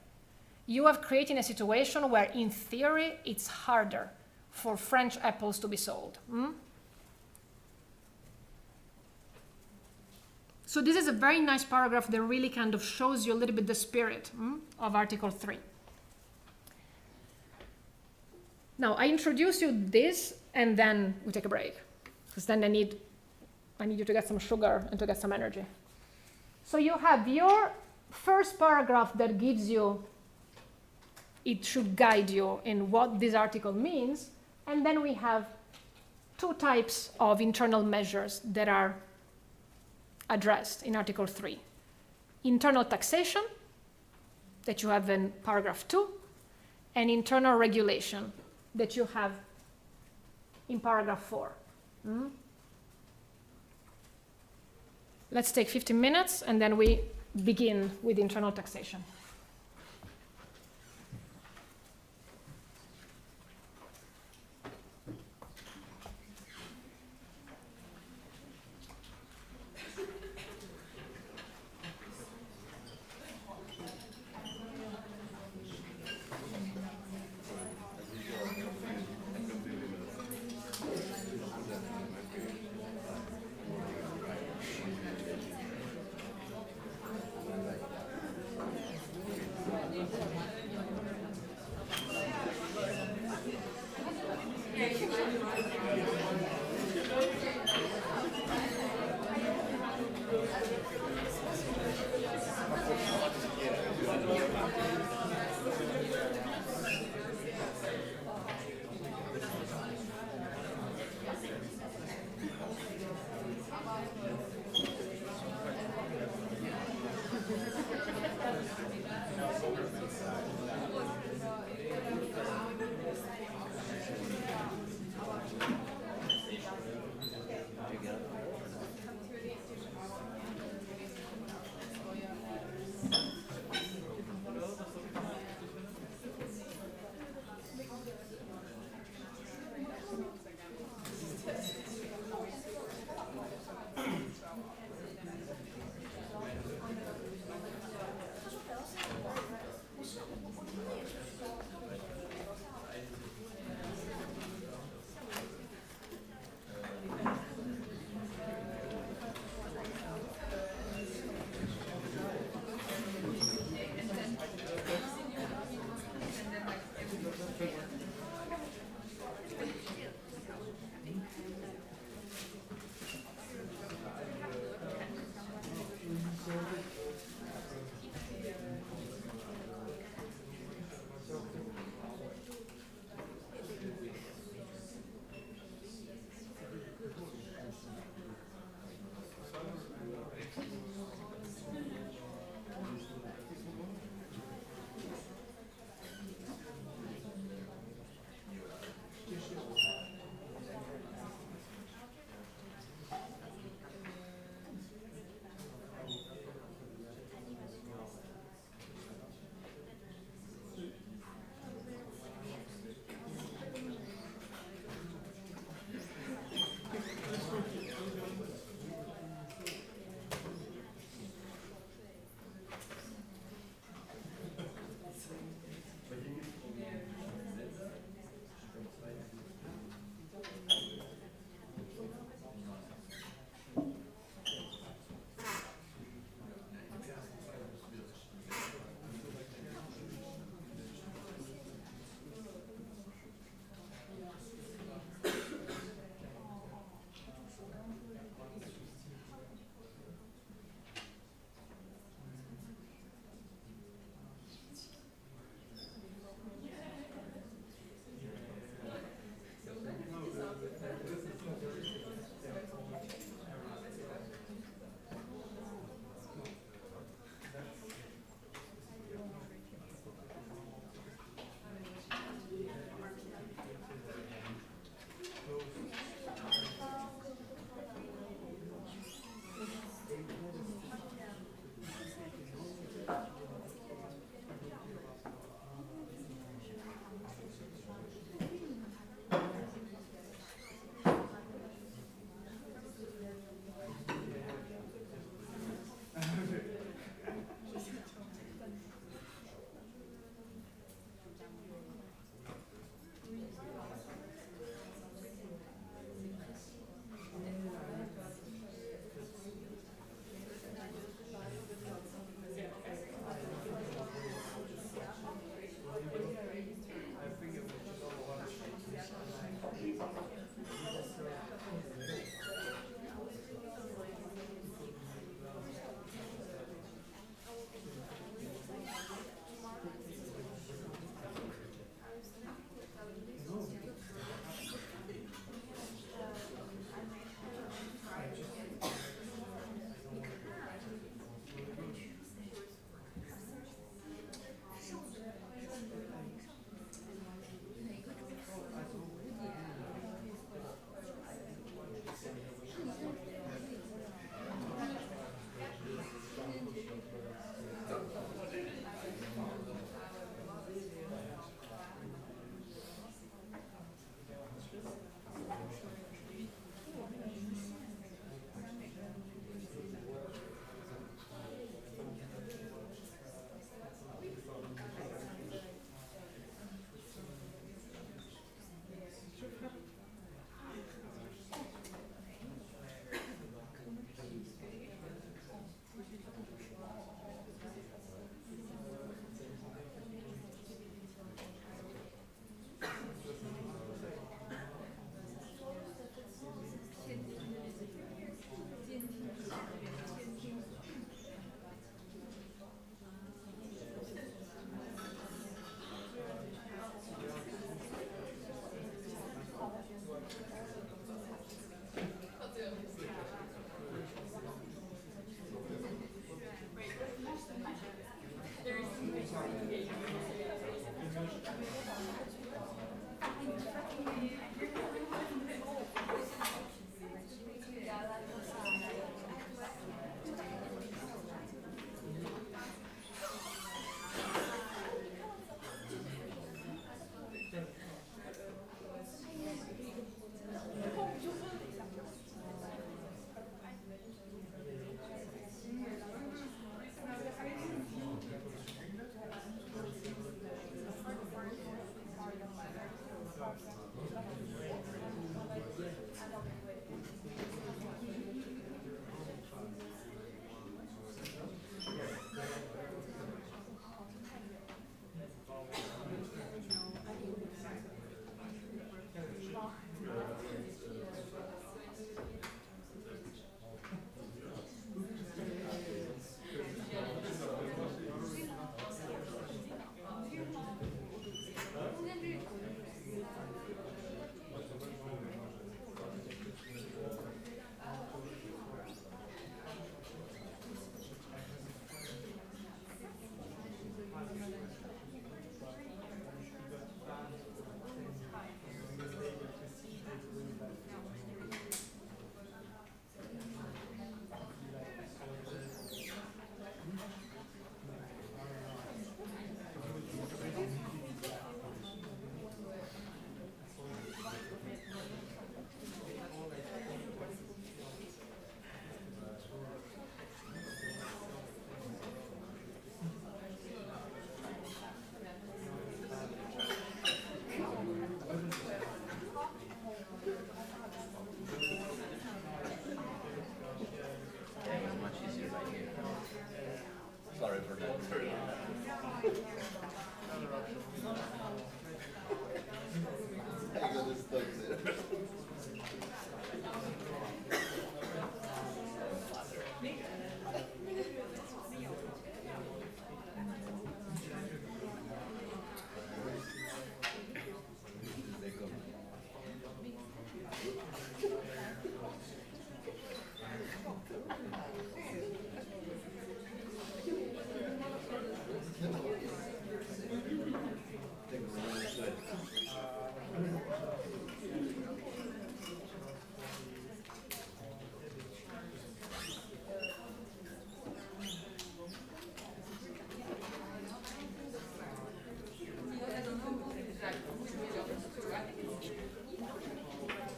You have created a situation where, in theory, it's harder for French apples to be sold. So this is a very nice paragraph that really kind of shows you a little bit the spirit of Article 3. Now, I introduce you this, and then we take a break, because then I need you to get some sugar and to get some energy. So you have your first paragraph that gives you, it should guide you in what this article means, and then we have two types of internal measures that are addressed in Article 3. Internal taxation, that you have in paragraph 2, and internal regulation, that you have in paragraph 4. Let's take 15 minutes, and then we begin with internal taxation.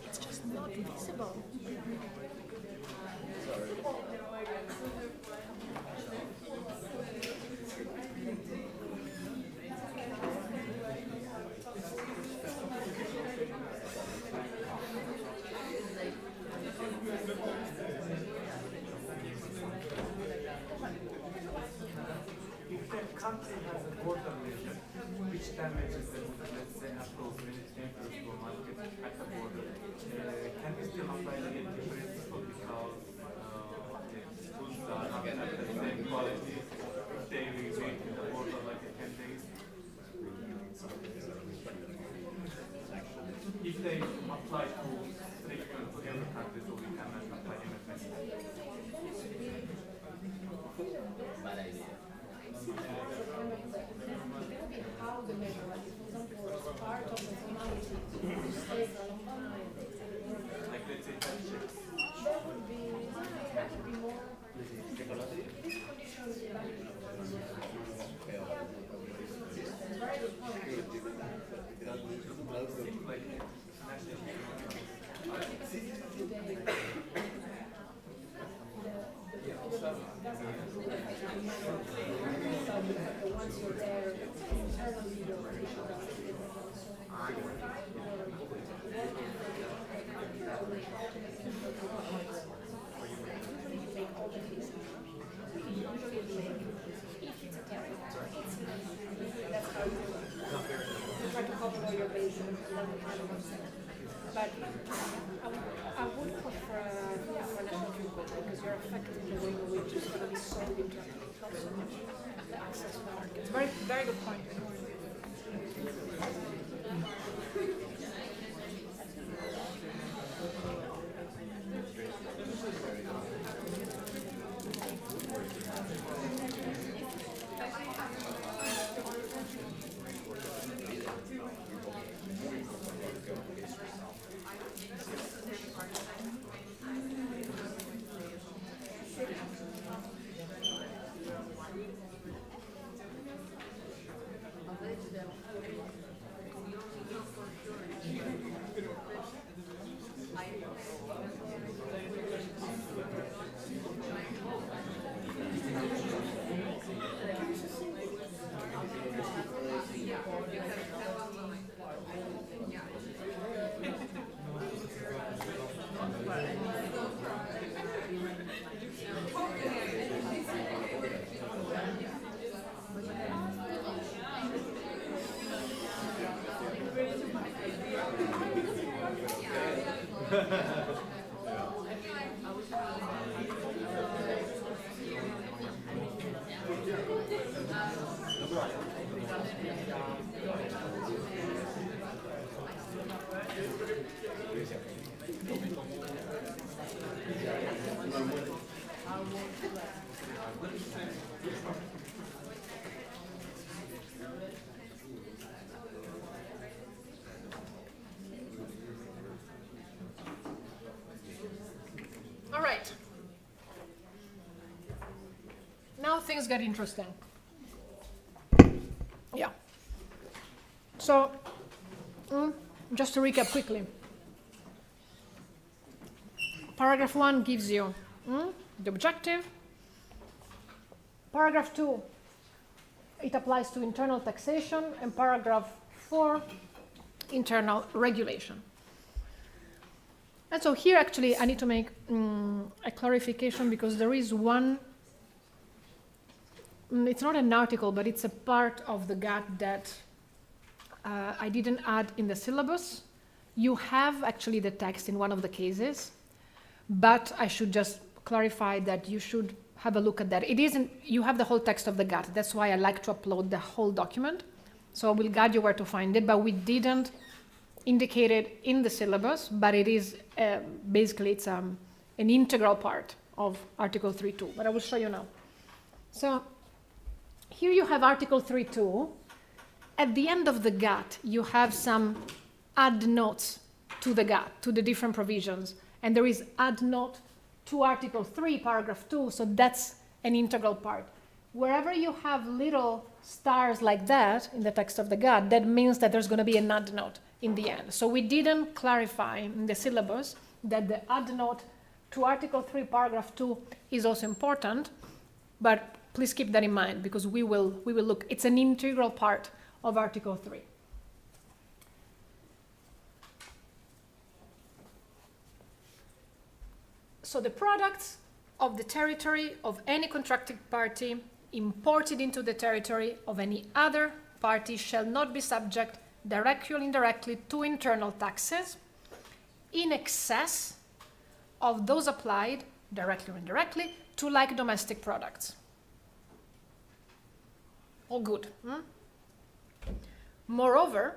It's just not visible. If the country has a border region which damages the, let's say, apples when it enters to a market at the border, can we still apply the entry principle because the foods are not at the same quality if they remain in the border like 10 days? If they apply to treatment to every country, so we cannot apply MFN. Bad idea. How the measure, like, for example, as part of the formality to stay for a long time. Like let's say health checks. That would be more. These conditions, very good point. Seems like national Once you're there, internally you're try to cover all your bases. But I would prefer national treatment because you're affecting the way in which it's going to be sold internally, not so much the access to the market. Very, very good point. All right. Now things get interesting. Yeah. So, just to recap quickly. Paragraph 1 gives you the objective. Paragraph 2, it applies to internal taxation, and paragraph 4, internal regulation. And so here actually I need to make a clarification because there is one it's not an article, but it's a part of the GATT that I didn't add in the syllabus. You have actually the text in one of the cases, but I should just clarify that you should have a look at that. It isn't, you have the whole text of the GATT. That's why I like to upload the whole document. So I will guide you where to find it, but we didn't indicate it in the syllabus, but it is basically it's an integral part of Article 3.2, but I will show you now. So here you have Article 3.2. At the end of the GATT, you have some add notes to the GATT, to the different provisions, and there is add note to Article 3, Paragraph 2, so that's an integral part. Wherever you have little stars like that in the text of the GATT, that means that there's going to be an add note in the end. So we didn't clarify in the syllabus that the add note to Article 3, Paragraph 2 is also important, but please keep that in mind because we will look. It's an integral part of Article 3. So the products of the territory of any contracting party imported into the territory of any other party shall not be subject directly or indirectly to internal taxes in excess of those applied directly or indirectly to like domestic products. All good. Moreover,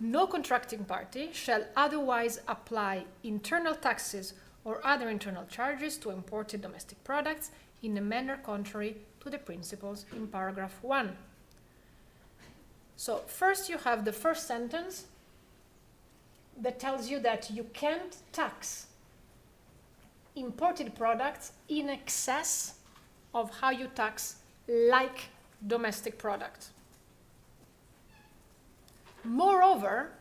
no contracting party shall otherwise apply internal taxes or other internal charges to imported domestic products in a manner contrary to the principles in paragraph 1. So first you have the first sentence that tells you that you can't tax imported products in excess of how you tax like domestic products. Moreover,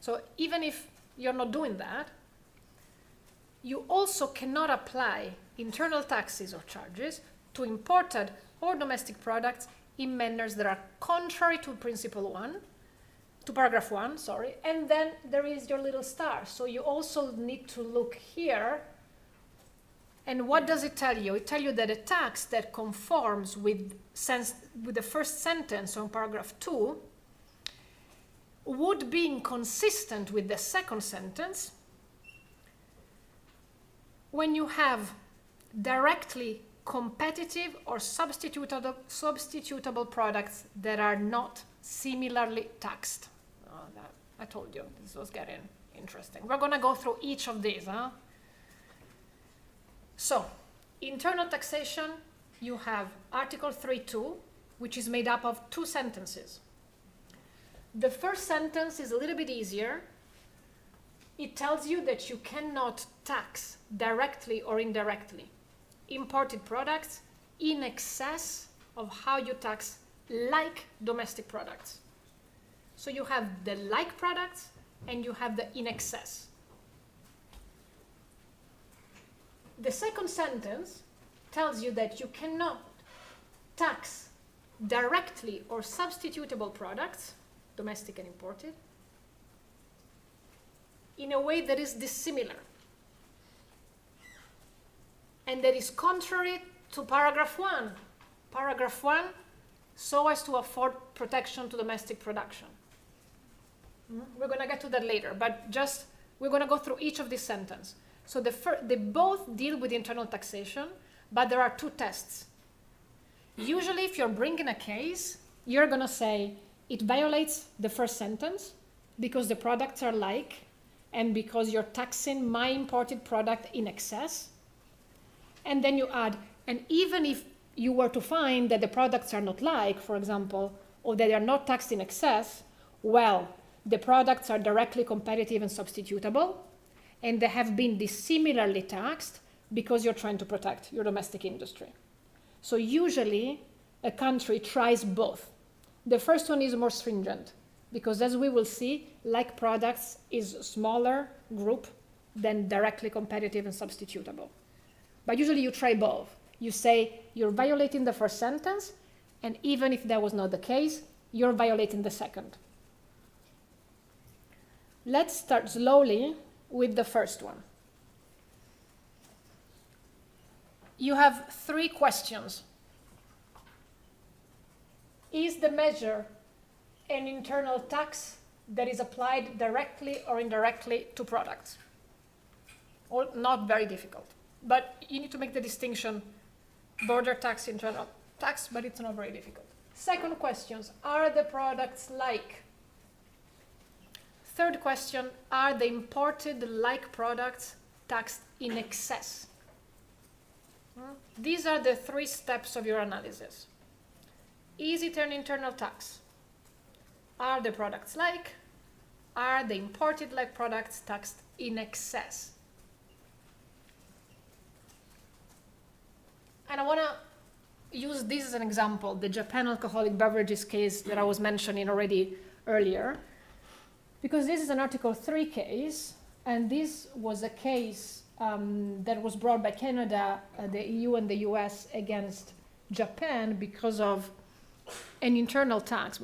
so even if you're not doing that, you also cannot apply internal taxes or charges to imported or domestic products in manners that are contrary to principle 1, to paragraph 1, sorry, and then there is your little star. So you also need to look here. And what does it tell you? It tells you that a tax that conforms with the first sentence on paragraph 2 would be inconsistent with the second sentence when you have directly competitive or substitutable products that are not similarly taxed. Oh, I told you this was getting interesting. We're going to go through each of these. So, internal taxation, you have Article 3.2, which is made up of 2 sentences. The first sentence is a little bit easier. It tells you that you cannot tax directly or indirectly imported products in excess of how you tax like domestic products. So you have the like products and you have the in excess. The second sentence tells you that you cannot tax directly or substitutable products, domestic and imported, in a way that is dissimilar and that is contrary to paragraph 1. Paragraph 1, so as to afford protection to domestic production. We're going to get to that later, but just we're going to go through each of these sentences. So they both deal with internal taxation, but there are 2 tests. Usually, if you're bringing a case, you're going to say it violates the first sentence because the products are like and because you're taxing my imported product in excess. And then you add, and even if you were to find that the products are not like, for example, or that they are not taxed in excess, well, the products are directly competitive and substitutable, and they have been dissimilarly taxed because you're trying to protect your domestic industry. So usually, a country tries both. The first one is more stringent, because as we will see, like products is a smaller group than directly competitive and substitutable. But usually you try both. You say you're violating the first sentence, and even if that was not the case, you're violating the second. Let's start slowly with the first one. you have 3 questions. Is the measure an internal tax that is applied directly or indirectly to products? Or not very difficult. But you need to make the distinction, border tax, internal tax, but it's not very difficult. Second questions, are the products like? Third question, are the imported like products taxed in excess? These are the 3 steps of your analysis. Is it an internal tax? Are the products like? Are the imported like products taxed in excess? And I want to use this as an example, the Japan alcoholic beverages case that I was mentioning already earlier, because this is an Article 3 case, and this was a case that was brought by Canada, the EU and the US against Japan because of an internal tax,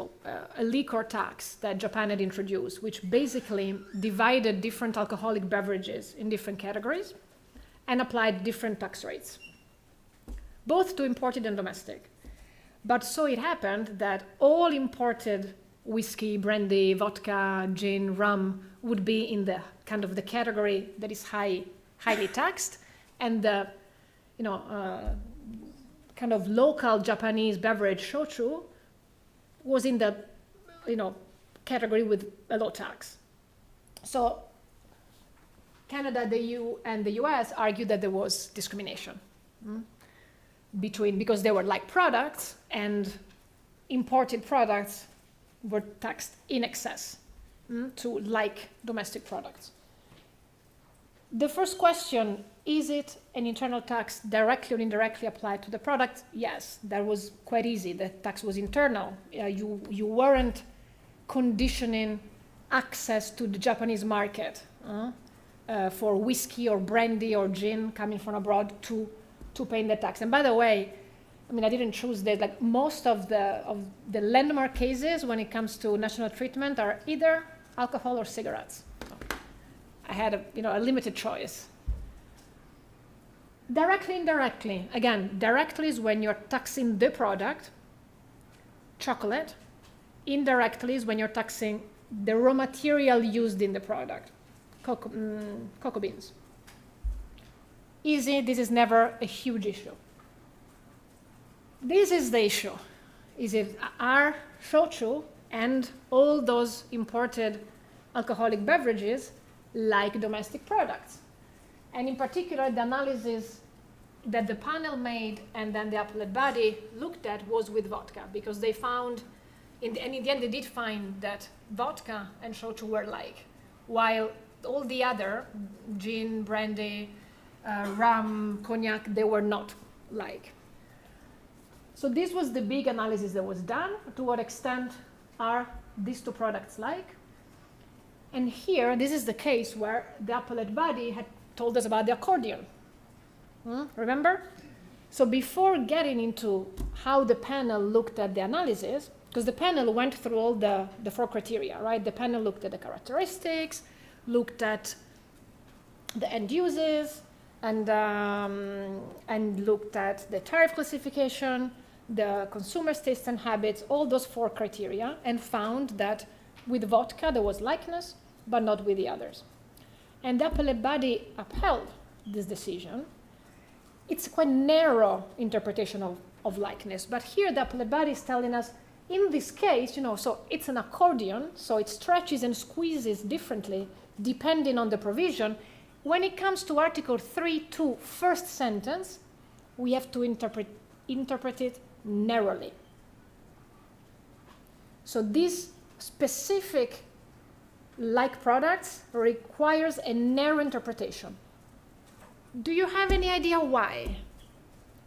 a liquor tax that Japan had introduced, which basically divided different alcoholic beverages in different categories and applied different tax rates, both to imported and domestic. But so it happened that all imported whiskey, brandy, vodka, gin, rum would be in the kind of the category that is highly taxed, and the kind of local Japanese beverage shochu was in the category with a low tax. So Canada, the EU, and the US argued that there was discrimination because they were like products and imported products were taxed in excess to like domestic products. The first question, is it an internal tax directly or indirectly applied to the product? Yes, that was quite easy. The tax was internal. You weren't conditioning access to the Japanese market for whiskey or brandy or gin coming from abroad to paying the tax. And by the way, I mean, I didn't choose this. Like most of the landmark cases when it comes to national treatment are either alcohol or cigarettes. I had a limited choice. Directly, indirectly. Again, directly is when you're taxing the product, chocolate. Indirectly is when you're taxing the raw material used in the product, cocoa beans. Easy, this is never a huge issue. This is the issue. Is it our shochu and all those imported alcoholic beverages like domestic products? And in particular, the analysis that the panel made and then the appellate body looked at was with vodka, because they found, in the end they did find that vodka and shochu were like, while all the other, gin, brandy, rum, cognac, they were not like. So this was the big analysis that was done. To what extent are these 2 products like? And here, this is the case where the appellate body had told us about the accordion. Remember? So before getting into how the panel looked at the analysis, because the panel went through all the 4 criteria, right? The panel looked at the characteristics, looked at the end uses, and looked at the tariff classification, the consumer's taste and habits, all those 4 criteria, and found that with vodka there was likeness, but not with the others. And the appellate body upheld this decision. It's a quite narrow interpretation of likeness, but here the appellate body is telling us, in this case, so it's an accordion, so it stretches and squeezes differently depending on the provision. When it comes to Article 3.2, first sentence, we have to interpret it narrowly. So this specific like products requires a narrow interpretation. Do you have any idea why?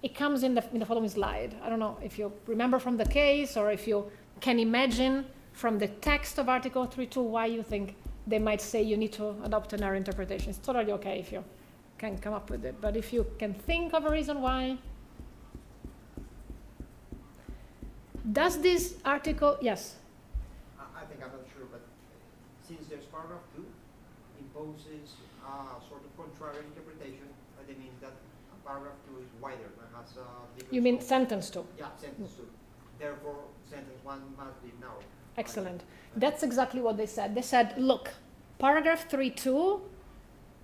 It comes in the following slide. I don't know if you remember from the case or if you can imagine from the text of Article 3.2 why you think they might say you need to adopt a narrow interpretation. It's totally okay if you can come up with it, but if you can think of a reason why. Does this article, yes? I think I'm not sure, but since there's paragraph 2 imposes a sort of contrary interpretation, that it means that paragraph 2 is wider, and has bigger You mean scope. sentence 2? Yeah, sentence 2. Therefore, sentence 1 must be narrow. Excellent. That's exactly what they said. They said, look, paragraph 3.2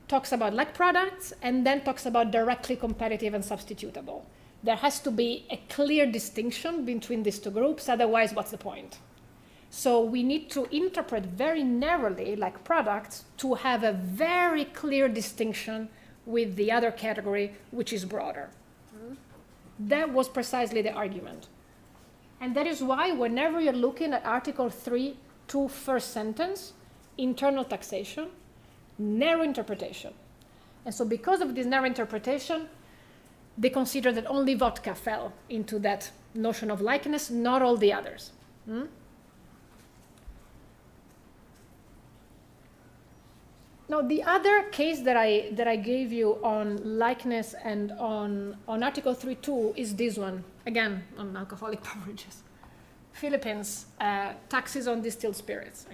talks about like products and then talks about directly competitive and substitutable. There has to be a clear distinction between these two groups, otherwise what's the point? So we need to interpret very narrowly like products to have a very clear distinction with the other category, which is broader. That was precisely the argument. And that is why whenever you're looking at Article 3.2 first sentence, internal taxation, narrow interpretation. And so because of this narrow interpretation, they consider that only vodka fell into that notion of likeness, not all the others. Now, the other case that I gave you on likeness and on Article 3.2 is this one, again, on alcoholic beverages. Philippines, taxes on distilled spirits.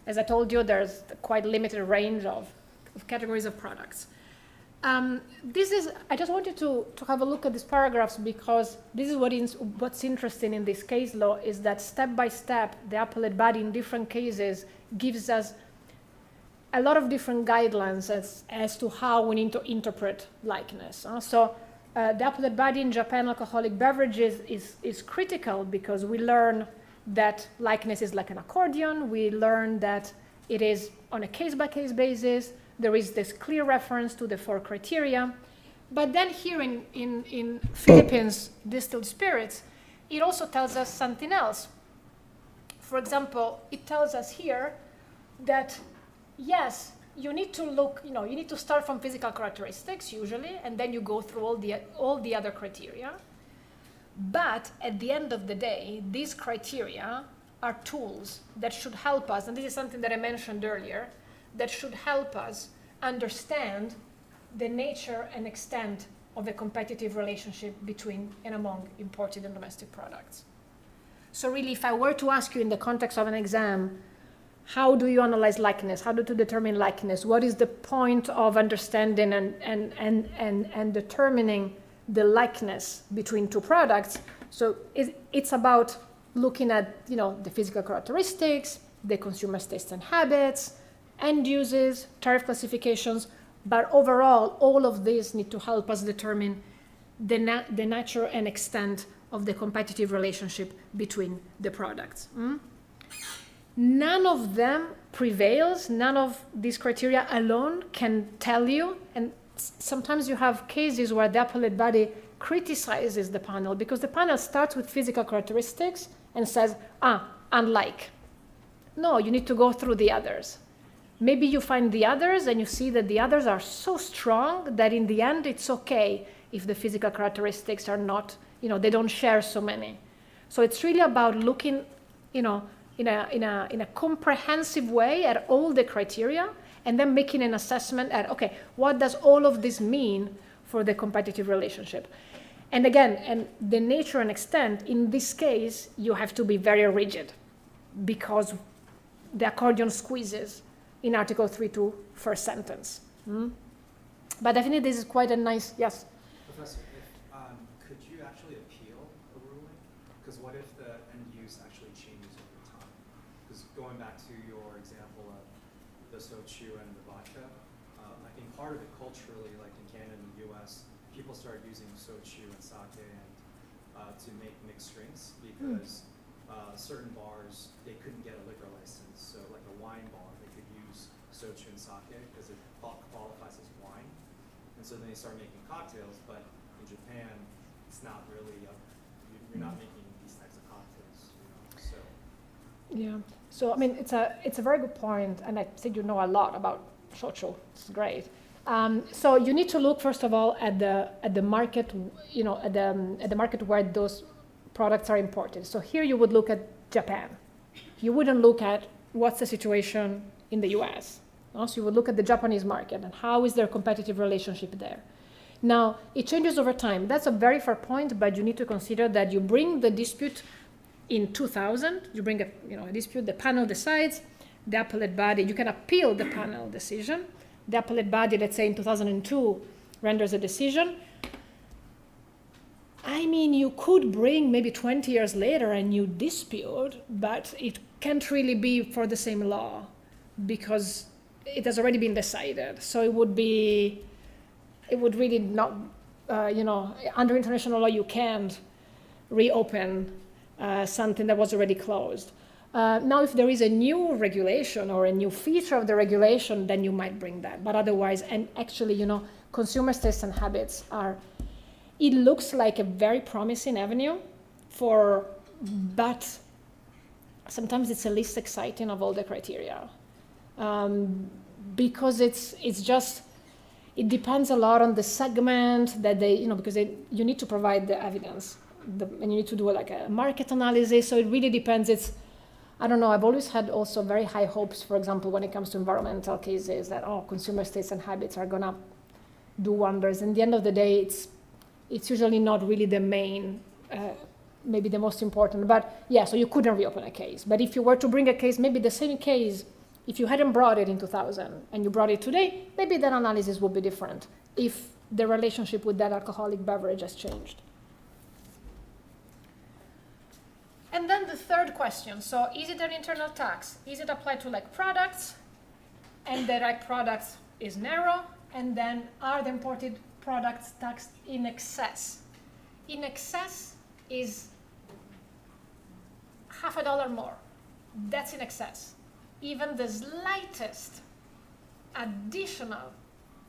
As I told you, there's quite a limited range of categories of products. I just wanted to have a look at these paragraphs because this is what's interesting in this case law is that step by step, the appellate body in different cases gives us a lot of different guidelines as to how we need to interpret likeness. So the appellate body in Japan alcoholic beverages is critical because we learn that likeness is like an accordion. We learn that it is on a case-by-case basis. There is this clear reference to the 4 criteria. But then here in Philippines distilled spirits, it also tells us something else. For example, it tells us here that yes, you need to look, you need to start from physical characteristics usually, and then you go through all the other criteria. But at the end of the day, these criteria are tools that should help us, and this is something that I mentioned earlier, that should help us understand the nature and extent of the competitive relationship between and among imported and domestic products. So really, if I were to ask you in the context of an exam, how do you analyze likeness? How do you determine likeness? What is the point of understanding and determining the likeness between two products? So it's about looking at the physical characteristics, the consumer's tastes and habits, end uses, tariff classifications, but overall, all of these need to help us determine the nature and extent of the competitive relationship between the products. None of them prevails. None of these criteria alone can tell you. And sometimes you have cases where the appellate body criticizes the panel because the panel starts with physical characteristics and says, unlike. No, you need to go through the others. Maybe you find the others and you see that the others are so strong that in the end it's okay if the physical characteristics are not, they don't share so many. So it's really about looking, in a comprehensive way at all the criteria and then making an assessment at, okay, what does all of this mean for the competitive relationship? And again, and the nature and extent, in this case, you have to be very rigid because the accordion squeezes in Article 3.2 first sentence. But I think this is quite a nice, yes? Professor, could you actually appeal a ruling? Because what if the end use actually changes over time? Because going back to your example of the soju and the vodka, I think part of it culturally, like in Canada and the US, people started using soju and sake to make mixed drinks because certain bars, they couldn't get a liquor license. So like a wine bar, they could use soju and sake because it qualifies as wine. And so then they started making cocktails, but in Japan, it's not really, you're not making these types of cocktails, so. Yeah, so I mean, it's a very good point, and I think you know a lot about shochu. It's great. So you need to look first of all at the market, at the market where those products are imported. So here you would look at Japan. You wouldn't look at what's the situation in the US. So you would look at the Japanese market and how is their competitive relationship there. Now, it changes over time. That's a very fair point, but you need to consider that you bring the dispute in 2000, you bring a dispute, the panel decides, the appellate body, you can appeal the panel decision. The appellate body, let's say in 2002, renders a decision. I mean, you could bring maybe 20 years later a new dispute, but it can't really be for the same law because it has already been decided. So it would really not, under international law, you can't reopen something that was already closed. Now, if there is a new regulation or a new feature of the regulation, then you might bring that. But otherwise, and actually, consumer tastes and habits it looks like a very promising avenue but sometimes it's the least exciting of all the criteria. Because it depends a lot on the segment that because you need to provide the evidence and you need to do like a market analysis. So it really depends. I don't know, I've always had also very high hopes, for example, when it comes to environmental cases that, consumer tastes and habits are gonna do wonders. And at the end of the day, it's usually not really the main, maybe the most important, but yeah, so you couldn't reopen a case. But if you were to bring a case, maybe the same case, if you hadn't brought it in 2000 and you brought it today, maybe that analysis would be different if the relationship with that alcoholic beverage has changed. And then the third question, so is it an internal tax? Is it applied to like products? And the like products is narrow, and then are the imported products taxed in excess? In excess is $50 more. That's in excess. Even the slightest additional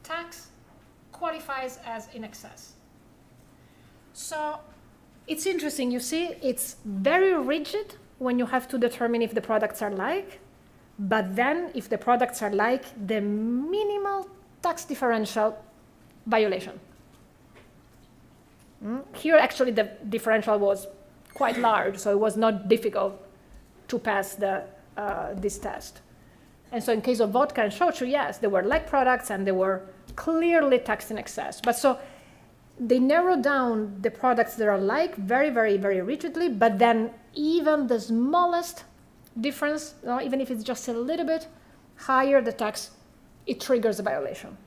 tax qualifies as in excess. So it's interesting, you see, it's very rigid when you have to determine if the products are like, but then if the products are like, the minimal tax differential violation. Here actually the differential was quite large, so it was not difficult to pass this test. And so in case of vodka and shochu, yes, they were like products and they were clearly taxed in excess. But so they narrow down the products that are like very, very, very rigidly, but then even the smallest difference, even if it's just a little bit higher the tax, it triggers a violation.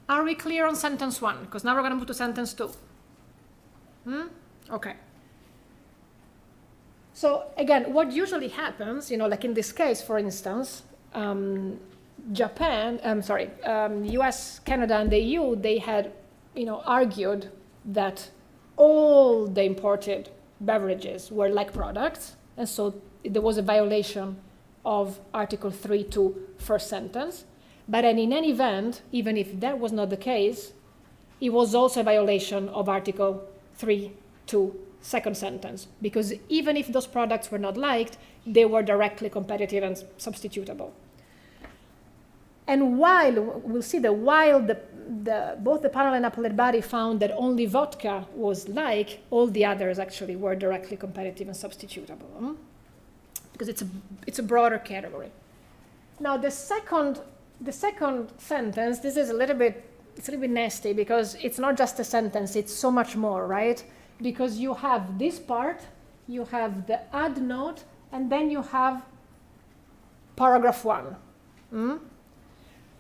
Are we clear on sentence 1? Because now we're going to move to sentence 2. Okay. So again, what usually happens, like in this case, for instance, US, Canada, and the EU, they had, argued that all the imported beverages were like products, and so there was a violation of Article 3.2 first sentence. But then in any event, even if that was not the case, it was also a violation of Article 3.2 second sentence, because even if those products were not liked, they were directly competitive and substitutable. And we'll see that while both the panel and appellate body found that only vodka was like, all the others actually were directly competitive and substitutable, because it's a broader category. Now the second sentence, this is a little bit nasty, because it's not just a sentence, it's so much more, right? Because you have this part, you have the add note, and then you have paragraph 1.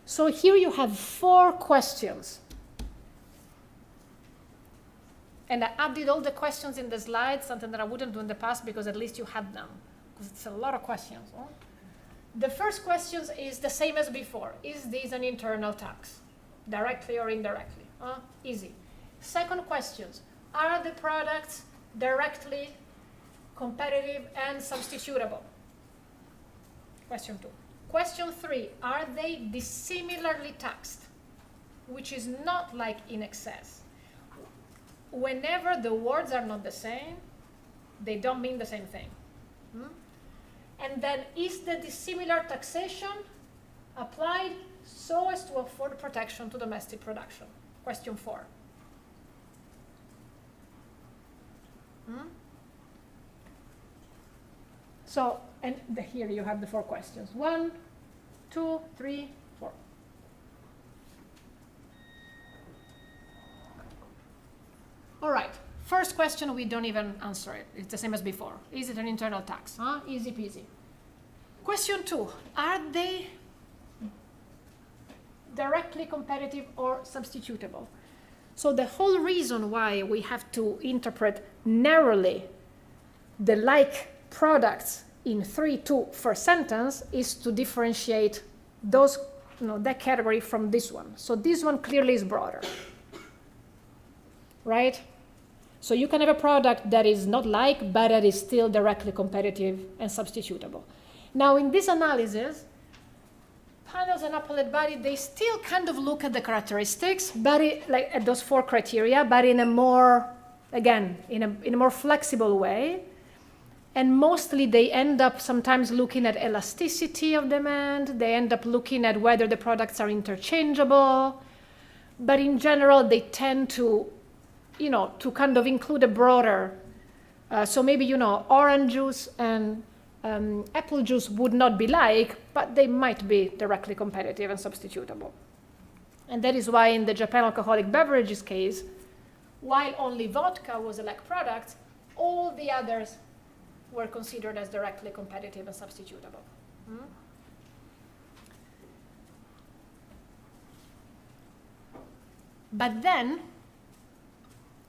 So here you have 4 questions. And I added all the questions in the slides, something that I wouldn't do in the past, because at least you had them, because it's a lot of questions. The first question is the same as before. Is this an internal tax, directly or indirectly? Easy. Second question, are the products directly competitive and substitutable? Question 2. Question 3, are they dissimilarly taxed, which is not like in excess. Whenever the words are not the same, they don't mean the same thing. And then, is the dissimilar taxation applied so as to afford protection to domestic production? Question 4. So, and here you have the 4 questions. 1, 2, 3, 4. All right. First question, we don't even answer it. It's the same as before. Is it an internal tax? Easy peasy. Question 2, are they directly competitive or substitutable. So the whole reason why we have to interpret narrowly the like products in 3-2 first sentence is to differentiate those, that category from this one. So this one clearly is broader, right? So you can have a product that is not like, but that is still directly competitive and substitutable. Now in this analysis, Panels and Appellate Body, they still kind of look at the characteristics, but like at those 4 criteria, but in a more, again, in a more flexible way. And mostly they end up sometimes looking at elasticity of demand. They end up looking at whether the products are interchangeable. But in general, they tend to, to kind of include a broader. So maybe, orange juice and apple juice would not be like, but they might be directly competitive and substitutable. And that is why in the Japan alcoholic beverages case, while only vodka was a like product, all the others were considered as directly competitive and substitutable. But then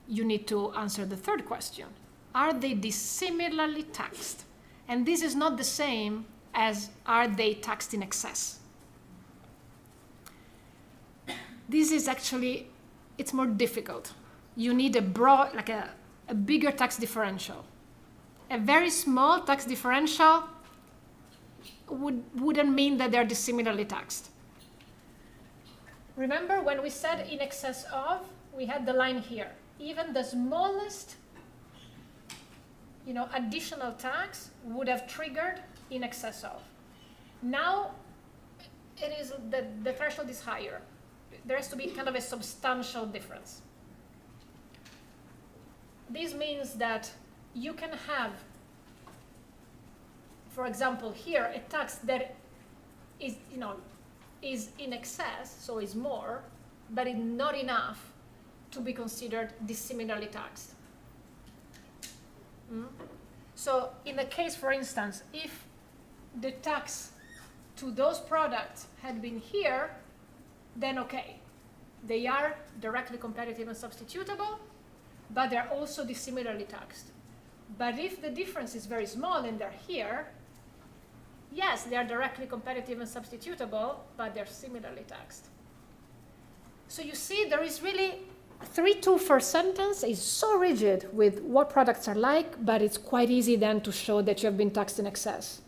you need to answer the third question. Are they dissimilarly taxed? And this is not the same as are they taxed in excess. This is actually, it's more difficult. You need a broad, like a bigger tax differential. A very small tax differential wouldn't mean that they're dissimilarly taxed. Remember when we said in excess of, we had the line here. Even the smallest additional tax would have triggered in excess of. Now, it is the threshold is higher. There has to be kind of a substantial difference. This means that you can have, for example, here a tax that is, is in excess, so is more, but is not enough to be considered dissimilarly taxed. So in the case, for instance, if the tax to those products had been here, then okay, they are directly competitive and substitutable, but they're also dissimilarly taxed. But if the difference is very small and they're here, yes, they are directly competitive and substitutable, but they're similarly taxed. So you see, there is really 3-2 first sentence is so rigid with what products are like, but it's quite easy then to show that you have been taxed in excess.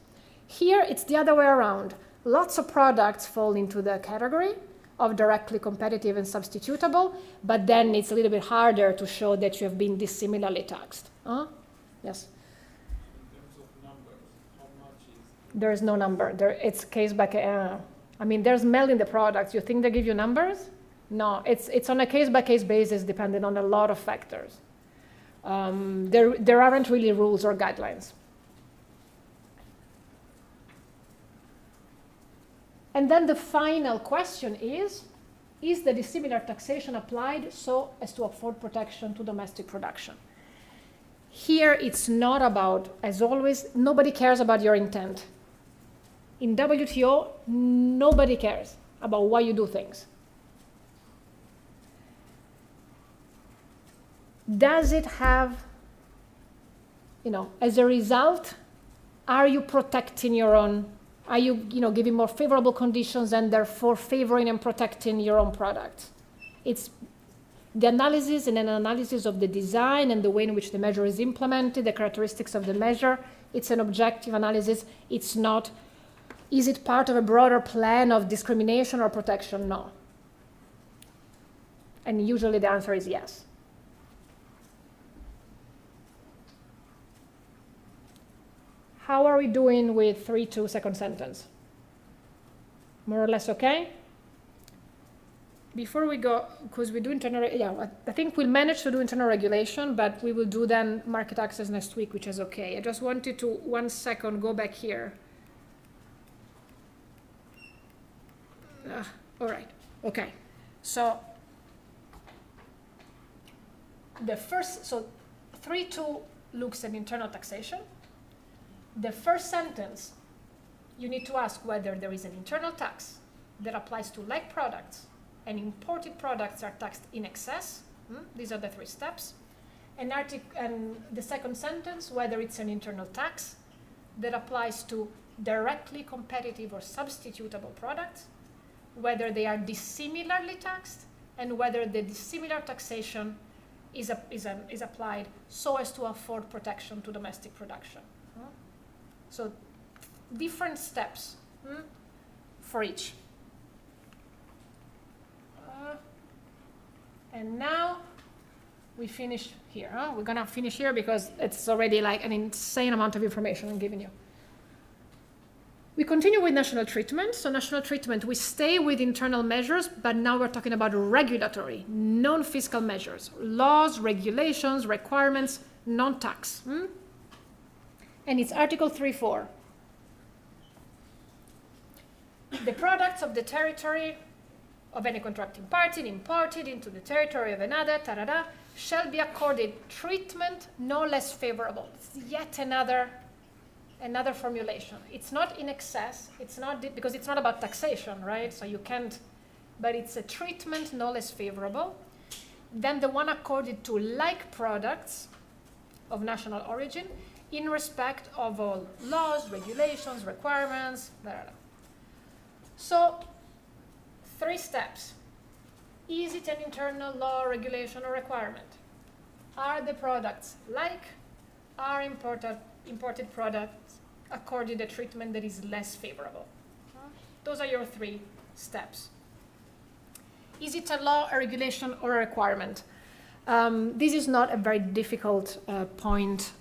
Here, it's the other way around. Lots of products fall into the category of directly competitive and substitutable, but then it's a little bit harder to show that you have been dissimilarly taxed. Yes? In terms of numbers, how much is... There is no number. It's case by case. There's mail in the products. You think they give you numbers? No, it's on a case-by-case basis, depending on a lot of factors. There aren't really rules or guidelines. And then the final question is the dissimilar taxation applied so as to afford protection to domestic production? Here, it's not about, as always, nobody cares about your intent. In WTO, nobody cares about why you do things. Does it have, as a result, are you protecting your own, are you, giving more favorable conditions and therefore favoring and protecting your own product? It's the analysis and an analysis of the design and the way in which the measure is implemented, the characteristics of the measure. It's an objective analysis. It's not, is it part of a broader plan of discrimination or protection? No. And usually the answer is yes. How are we doing with 3-2 second sentence? More or less okay? Before we go, because we do internal, I think we'll manage to do internal regulation, but we will do then market access next week, which is okay. I just wanted to, 1 second, go back here. All right, okay. So, the first, 3-2 looks at internal taxation. The first sentence, you need to ask whether there is an internal tax that applies to like products, and imported products are taxed in excess. These are the 3 steps. And the second sentence, whether it's an internal tax that applies to directly competitive or substitutable products, whether they are dissimilarly taxed, and whether the dissimilar taxation is applied so as to afford protection to domestic production. So different steps for each. And now we finish here. We're gonna finish here because it's already like an insane amount of information I'm giving you. We continue with national treatment. So national treatment, we stay with internal measures, but now we're talking about regulatory, non-fiscal measures, laws, regulations, requirements, non-tax. And it's Article 3.4. The products of the territory of any contracting party imported into the territory of another, shall be accorded treatment no less favorable. It's yet another formulation. It's not in excess. It's not because it's not about taxation, right? So you can't, but it's a treatment no less favorable than the one accorded to like products of national origin in respect of all laws, regulations, requirements, So 3 steps. Is it an internal law, regulation, or requirement? Are the products like? Are imported products accorded a treatment that is less favorable? Those are your 3 steps. Is it a law, a regulation, or a requirement? This is not a very difficult point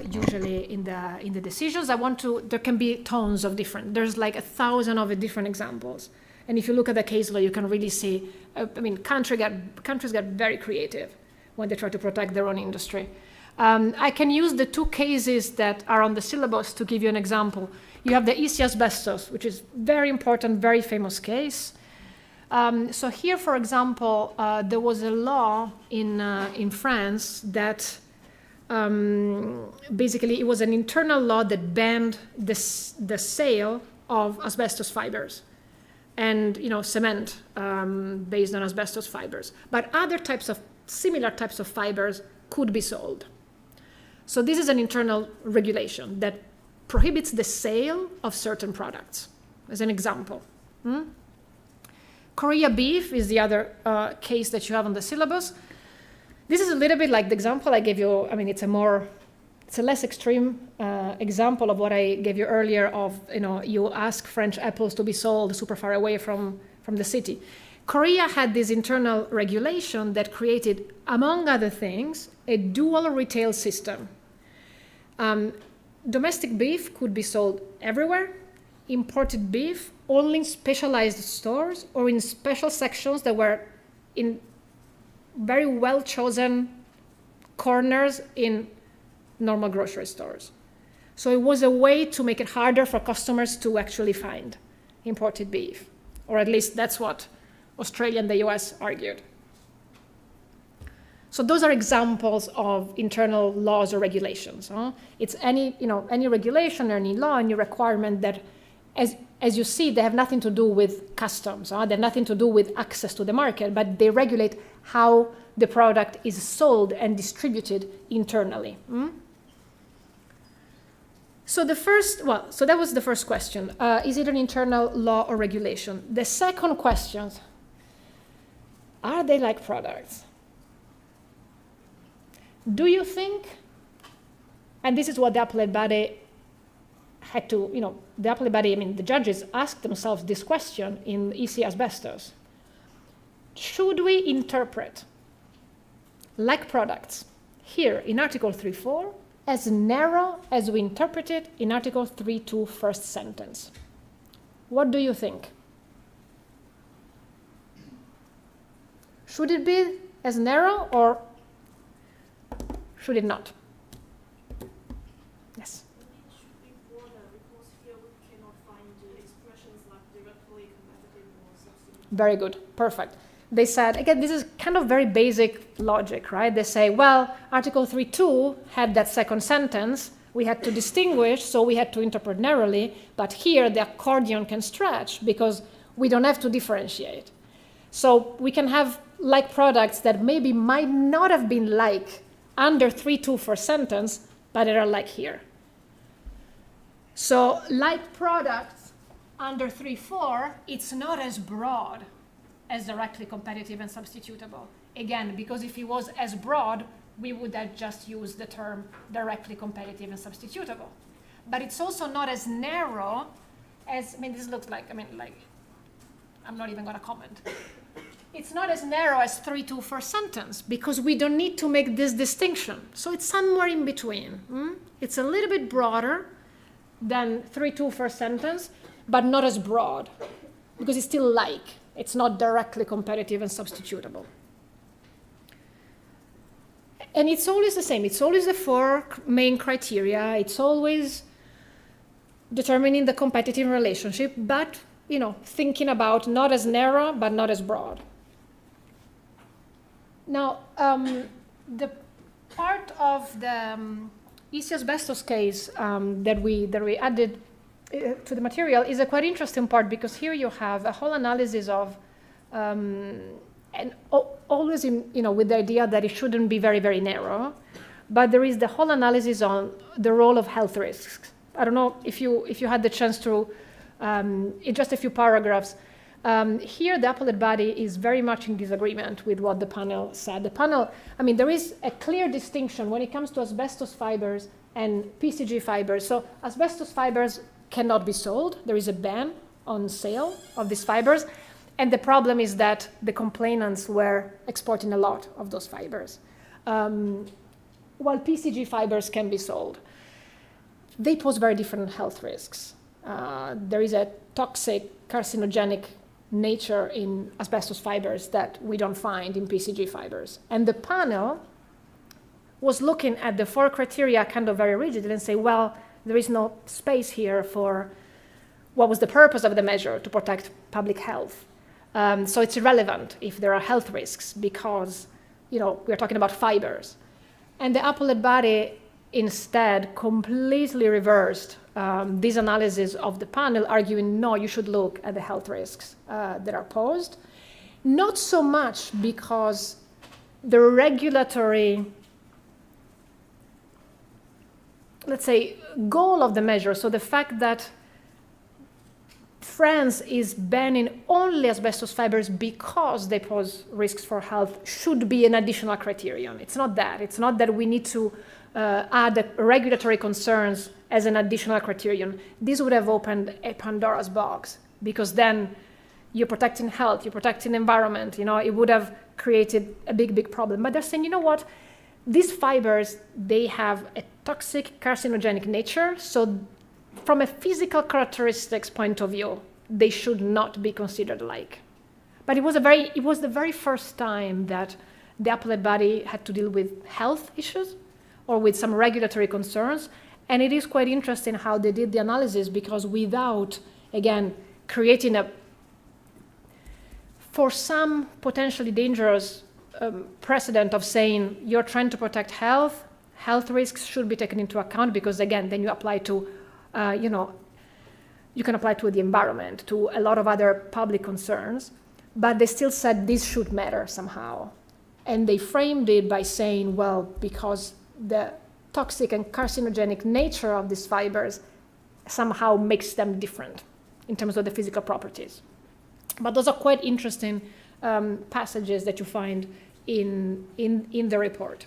usually in the decisions. There can be tons of different. There's like 1,000 of different examples. And if you look at the case law, you can really see, countries get very creative when they try to protect their own industry. I can use the 2 cases that are on the syllabus to give you an example. You have the EC asbestos, which is very important, very famous case. So here, for example, there was a law in France that basically it was an internal law that banned the sale of asbestos fibers and cement based on asbestos fibers. But other similar types of fibers could be sold. So this is an internal regulation that prohibits the sale of certain products, as an example. Korea beef is the other case that you have on the syllabus. This is a little bit like the example I gave you. It's a less extreme example of what I gave you earlier of, you ask French apples to be sold super far away from the city. Korea had this internal regulation that created, among other things, a dual retail system. Domestic beef could be sold everywhere. Imported beef only in specialized stores or in special sections that were in very well-chosen corners in normal grocery stores. So it was a way to make it harder for customers to actually find imported beef, or at least that's what Australia and the US argued. So those are examples of internal laws or regulations. It's any regulation, any law, any requirement that, as you see, they have nothing to do with customs. They have nothing to do with access to the market, but they regulate how the product is sold and distributed internally. So that was the first question. Is it an internal law or regulation? The second question, are they like products? Do you think, and this is what the appellate body had to, the appellate body, the judges asked themselves this question in EC asbestos. Should we interpret like products here in Article 3.4 as narrow as we interpret it in Article 3.2 first sentence? What do you think? Should it be as narrow or should it not? Yes? It should be broader because here we cannot find expressions like directly competitive or substitute. Very good, perfect. They said, again, this is kind of very basic logic, right? They say, well, Article 3.2 had that second sentence. We had to distinguish, so we had to interpret narrowly. But here, the accordion can stretch because We don't have to differentiate. So we can have like products that maybe might not have been like under 3.2 for sentence, but that are like here. So like products under 3.4, it's not as broad as directly competitive and substitutable. Again, because if it was as broad, we would have just used the term directly competitive and substitutable. But it's also not as narrow as, this looks like, I'm not even gonna comment. It's not as narrow as 3.2 for sentence because we don't need to make this distinction. So it's somewhere in between. It's a little bit broader than 3.2 for sentence, but not as broad because it's still like. It's not directly competitive and substitutable. And it's always the same. It's always the 4 main criteria. It's always determining the competitive relationship, but thinking about not as narrow, but not as broad. Now, the part of the EC asbestos case that we added to the material is a quite interesting part because here you have a whole analysis of, and always with the idea that it shouldn't be very, very narrow, but there is the whole analysis on the role of health risks. I don't know if you had the chance to, in just a few paragraphs, here the appellate body is very much in disagreement with what the panel said. The panel, there is a clear distinction when it comes to asbestos fibers and PCG fibers. So asbestos fibers cannot be sold. There is a ban on sale of these fibers. And the problem is that the complainants were exporting a lot of those fibers, while PCG fibers can be sold. They pose very different health risks. There is a toxic, carcinogenic nature in asbestos fibers that we don't find in PCG fibers. And the panel was looking at the 4 criteria kind of very rigidly and say, well, there is no space here for what was the purpose of the measure, to protect public health. So it's irrelevant if there are health risks because, we're talking about fibers. And the appellate body instead completely reversed this analysis of the panel, arguing, no, you should look at the health risks that are posed. Not so much because the regulatory, let's say, goal of the measure, so the fact that France is banning only asbestos fibers because they pose risks for health should be an additional criterion. It's not that. It's not that we need to add the regulatory concerns as an additional criterion. This would have opened a Pandora's box because then you're protecting health, you're protecting the environment, it would have created a big, big problem. But they're saying, you know what? These fibers, they have a toxic carcinogenic nature, so from a physical characteristics point of view, they should not be considered alike. But it was the very first time that the appellate body had to deal with health issues or with some regulatory concerns. And it is quite interesting how they did the analysis because without, again, creating for some potentially dangerous precedent of saying you're trying to protect health risks should be taken into account because, again, then you apply to you can apply to the environment, to a lot of other public concerns, but they still said this should matter somehow. And they framed it by saying, well, because the toxic and carcinogenic nature of these fibers somehow makes them different in terms of the physical properties. But those are quite interesting passages that you find in the report.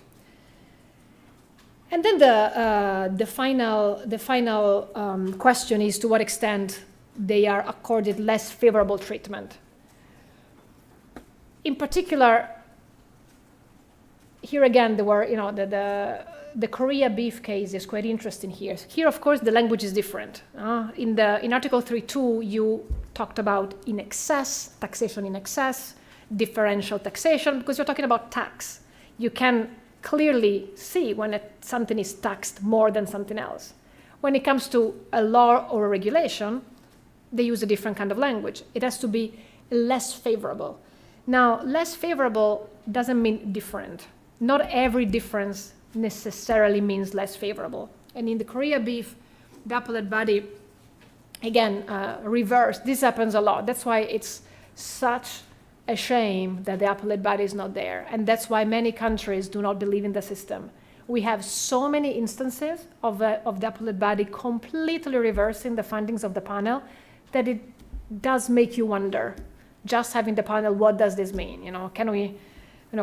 And then the final question is to what extent they are accorded less favorable treatment. In particular, here again, there were, the Korea beef case is quite interesting here. Here, of course, the language is different. In Article 3.2, you talked about in excess, taxation in excess, differential taxation, because you're talking about tax. You can clearly see when something is taxed more than something else. When it comes to a law or a regulation, they use a different kind of language. It has to be less favorable. Now, less favorable doesn't mean different. Not every difference necessarily means less favorable. And in the Korea beef, the appellate body again, reverse. This happens a lot. That's why it's such a shame that the appellate body is not there. And that's why many countries do not believe in the system. We have so many instances of the appellate body completely reversing the findings of the panel that it does make you wonder, just having the panel, what does this mean? Can we,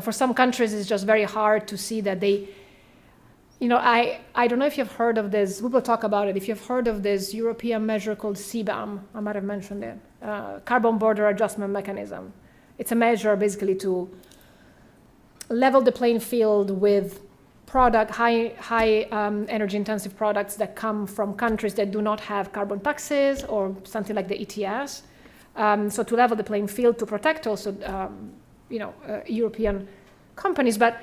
for some countries, it's just very hard to see that they, I don't know if you've heard of this, we will talk about it, if you've heard of this European measure called CBAM, I might have mentioned it, Carbon Border Adjustment Mechanism. It's a measure basically to level the playing field with high energy intensive products that come from countries that do not have carbon taxes or something like the ETS. So to level the playing field, to protect also, European companies. But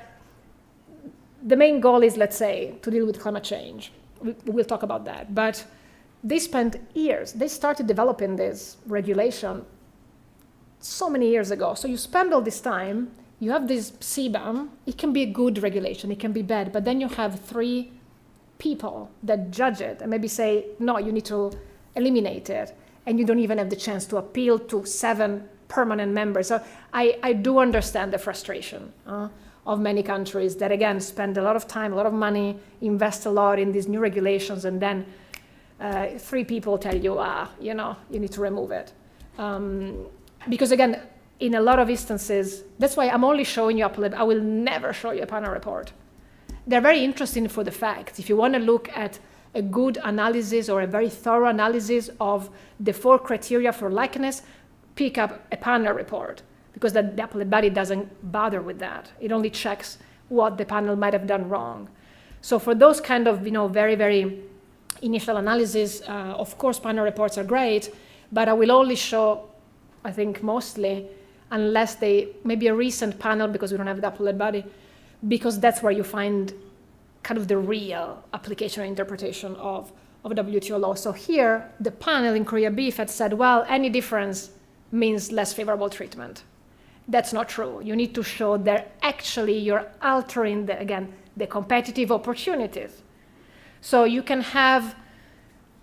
the main goal is, let's say, to deal with climate change. We'll talk about that. But they spent years. They started developing this regulation so many years ago. So you spend all this time, you have this CBAM, it can be a good regulation, it can be bad, but then you have 3 people that judge it and maybe say, no, you need to eliminate it, and you don't even have the chance to appeal to 7 permanent members. So I do understand the frustration of many countries that, again, spend a lot of time, a lot of money, invest a lot in these new regulations, and then 3 people tell you, you need to remove it. Because, again, in a lot of instances, that's why I'm only showing you appellate. I will never show you a panel report. They're very interesting for the facts. If you want to look at a good analysis or a very thorough analysis of the 4 criteria for likeness, pick up a panel report, because the appellate body doesn't bother with that. It only checks what the panel might have done wrong. So for those kind of, very, very initial analysis, of course, panel reports are great, but I will only show, I think, mostly, unless maybe a recent panel, because we don't have the appellate body, because that's where you find kind of the real application and interpretation of WTO law. So here, the panel in Korea Beef had said, well, any difference means less favorable treatment. That's not true. You need to show that actually you're altering, the competitive opportunities. So you can have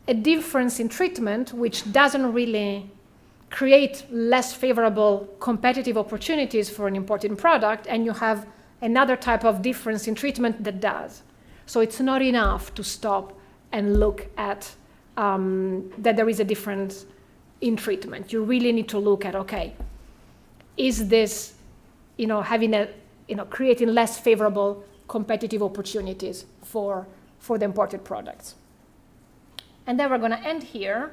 a difference in treatment which doesn't really create less favorable competitive opportunities for an imported product, and you have another type of difference in treatment that does. So it's not enough to stop and look at that there is a difference in treatment. You really need to look at, okay, is this, creating less favorable competitive opportunities for the imported products. And then we're going to end here.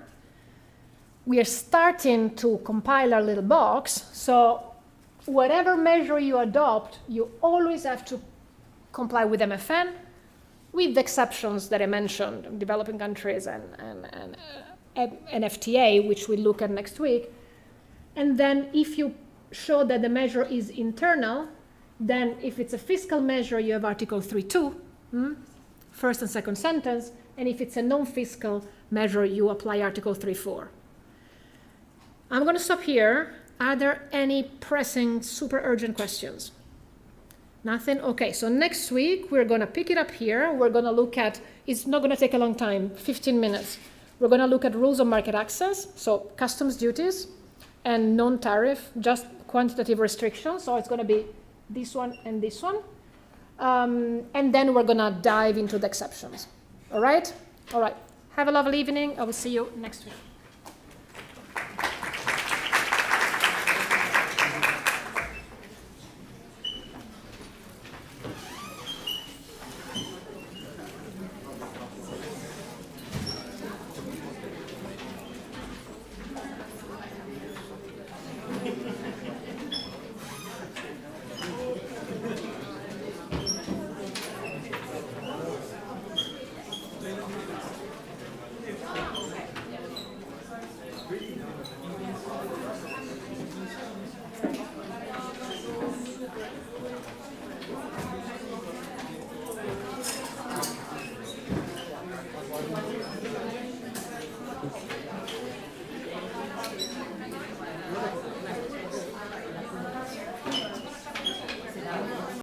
We are starting to compile our little box. So whatever measure you adopt, you always have to comply with MFN, with the exceptions that I mentioned, developing countries and FTA, which we'll look at next week. And then if you show that the measure is internal, then if it's a fiscal measure, you have Article 3.2, first and second sentence. And if it's a non-fiscal measure, you apply Article 3.4. I'm going to stop here. Are there any pressing, super urgent questions? Nothing? Okay, so next week, we're going to pick it up here. We're going to look at, it's not going to take a long time, 15 minutes. We're going to look at rules of market access, so customs duties, and non-tariff, just quantitative restrictions. So it's going to be this one and this one. And then we're going to dive into the exceptions. All right? All right. Have a lovely evening. I will see you next week.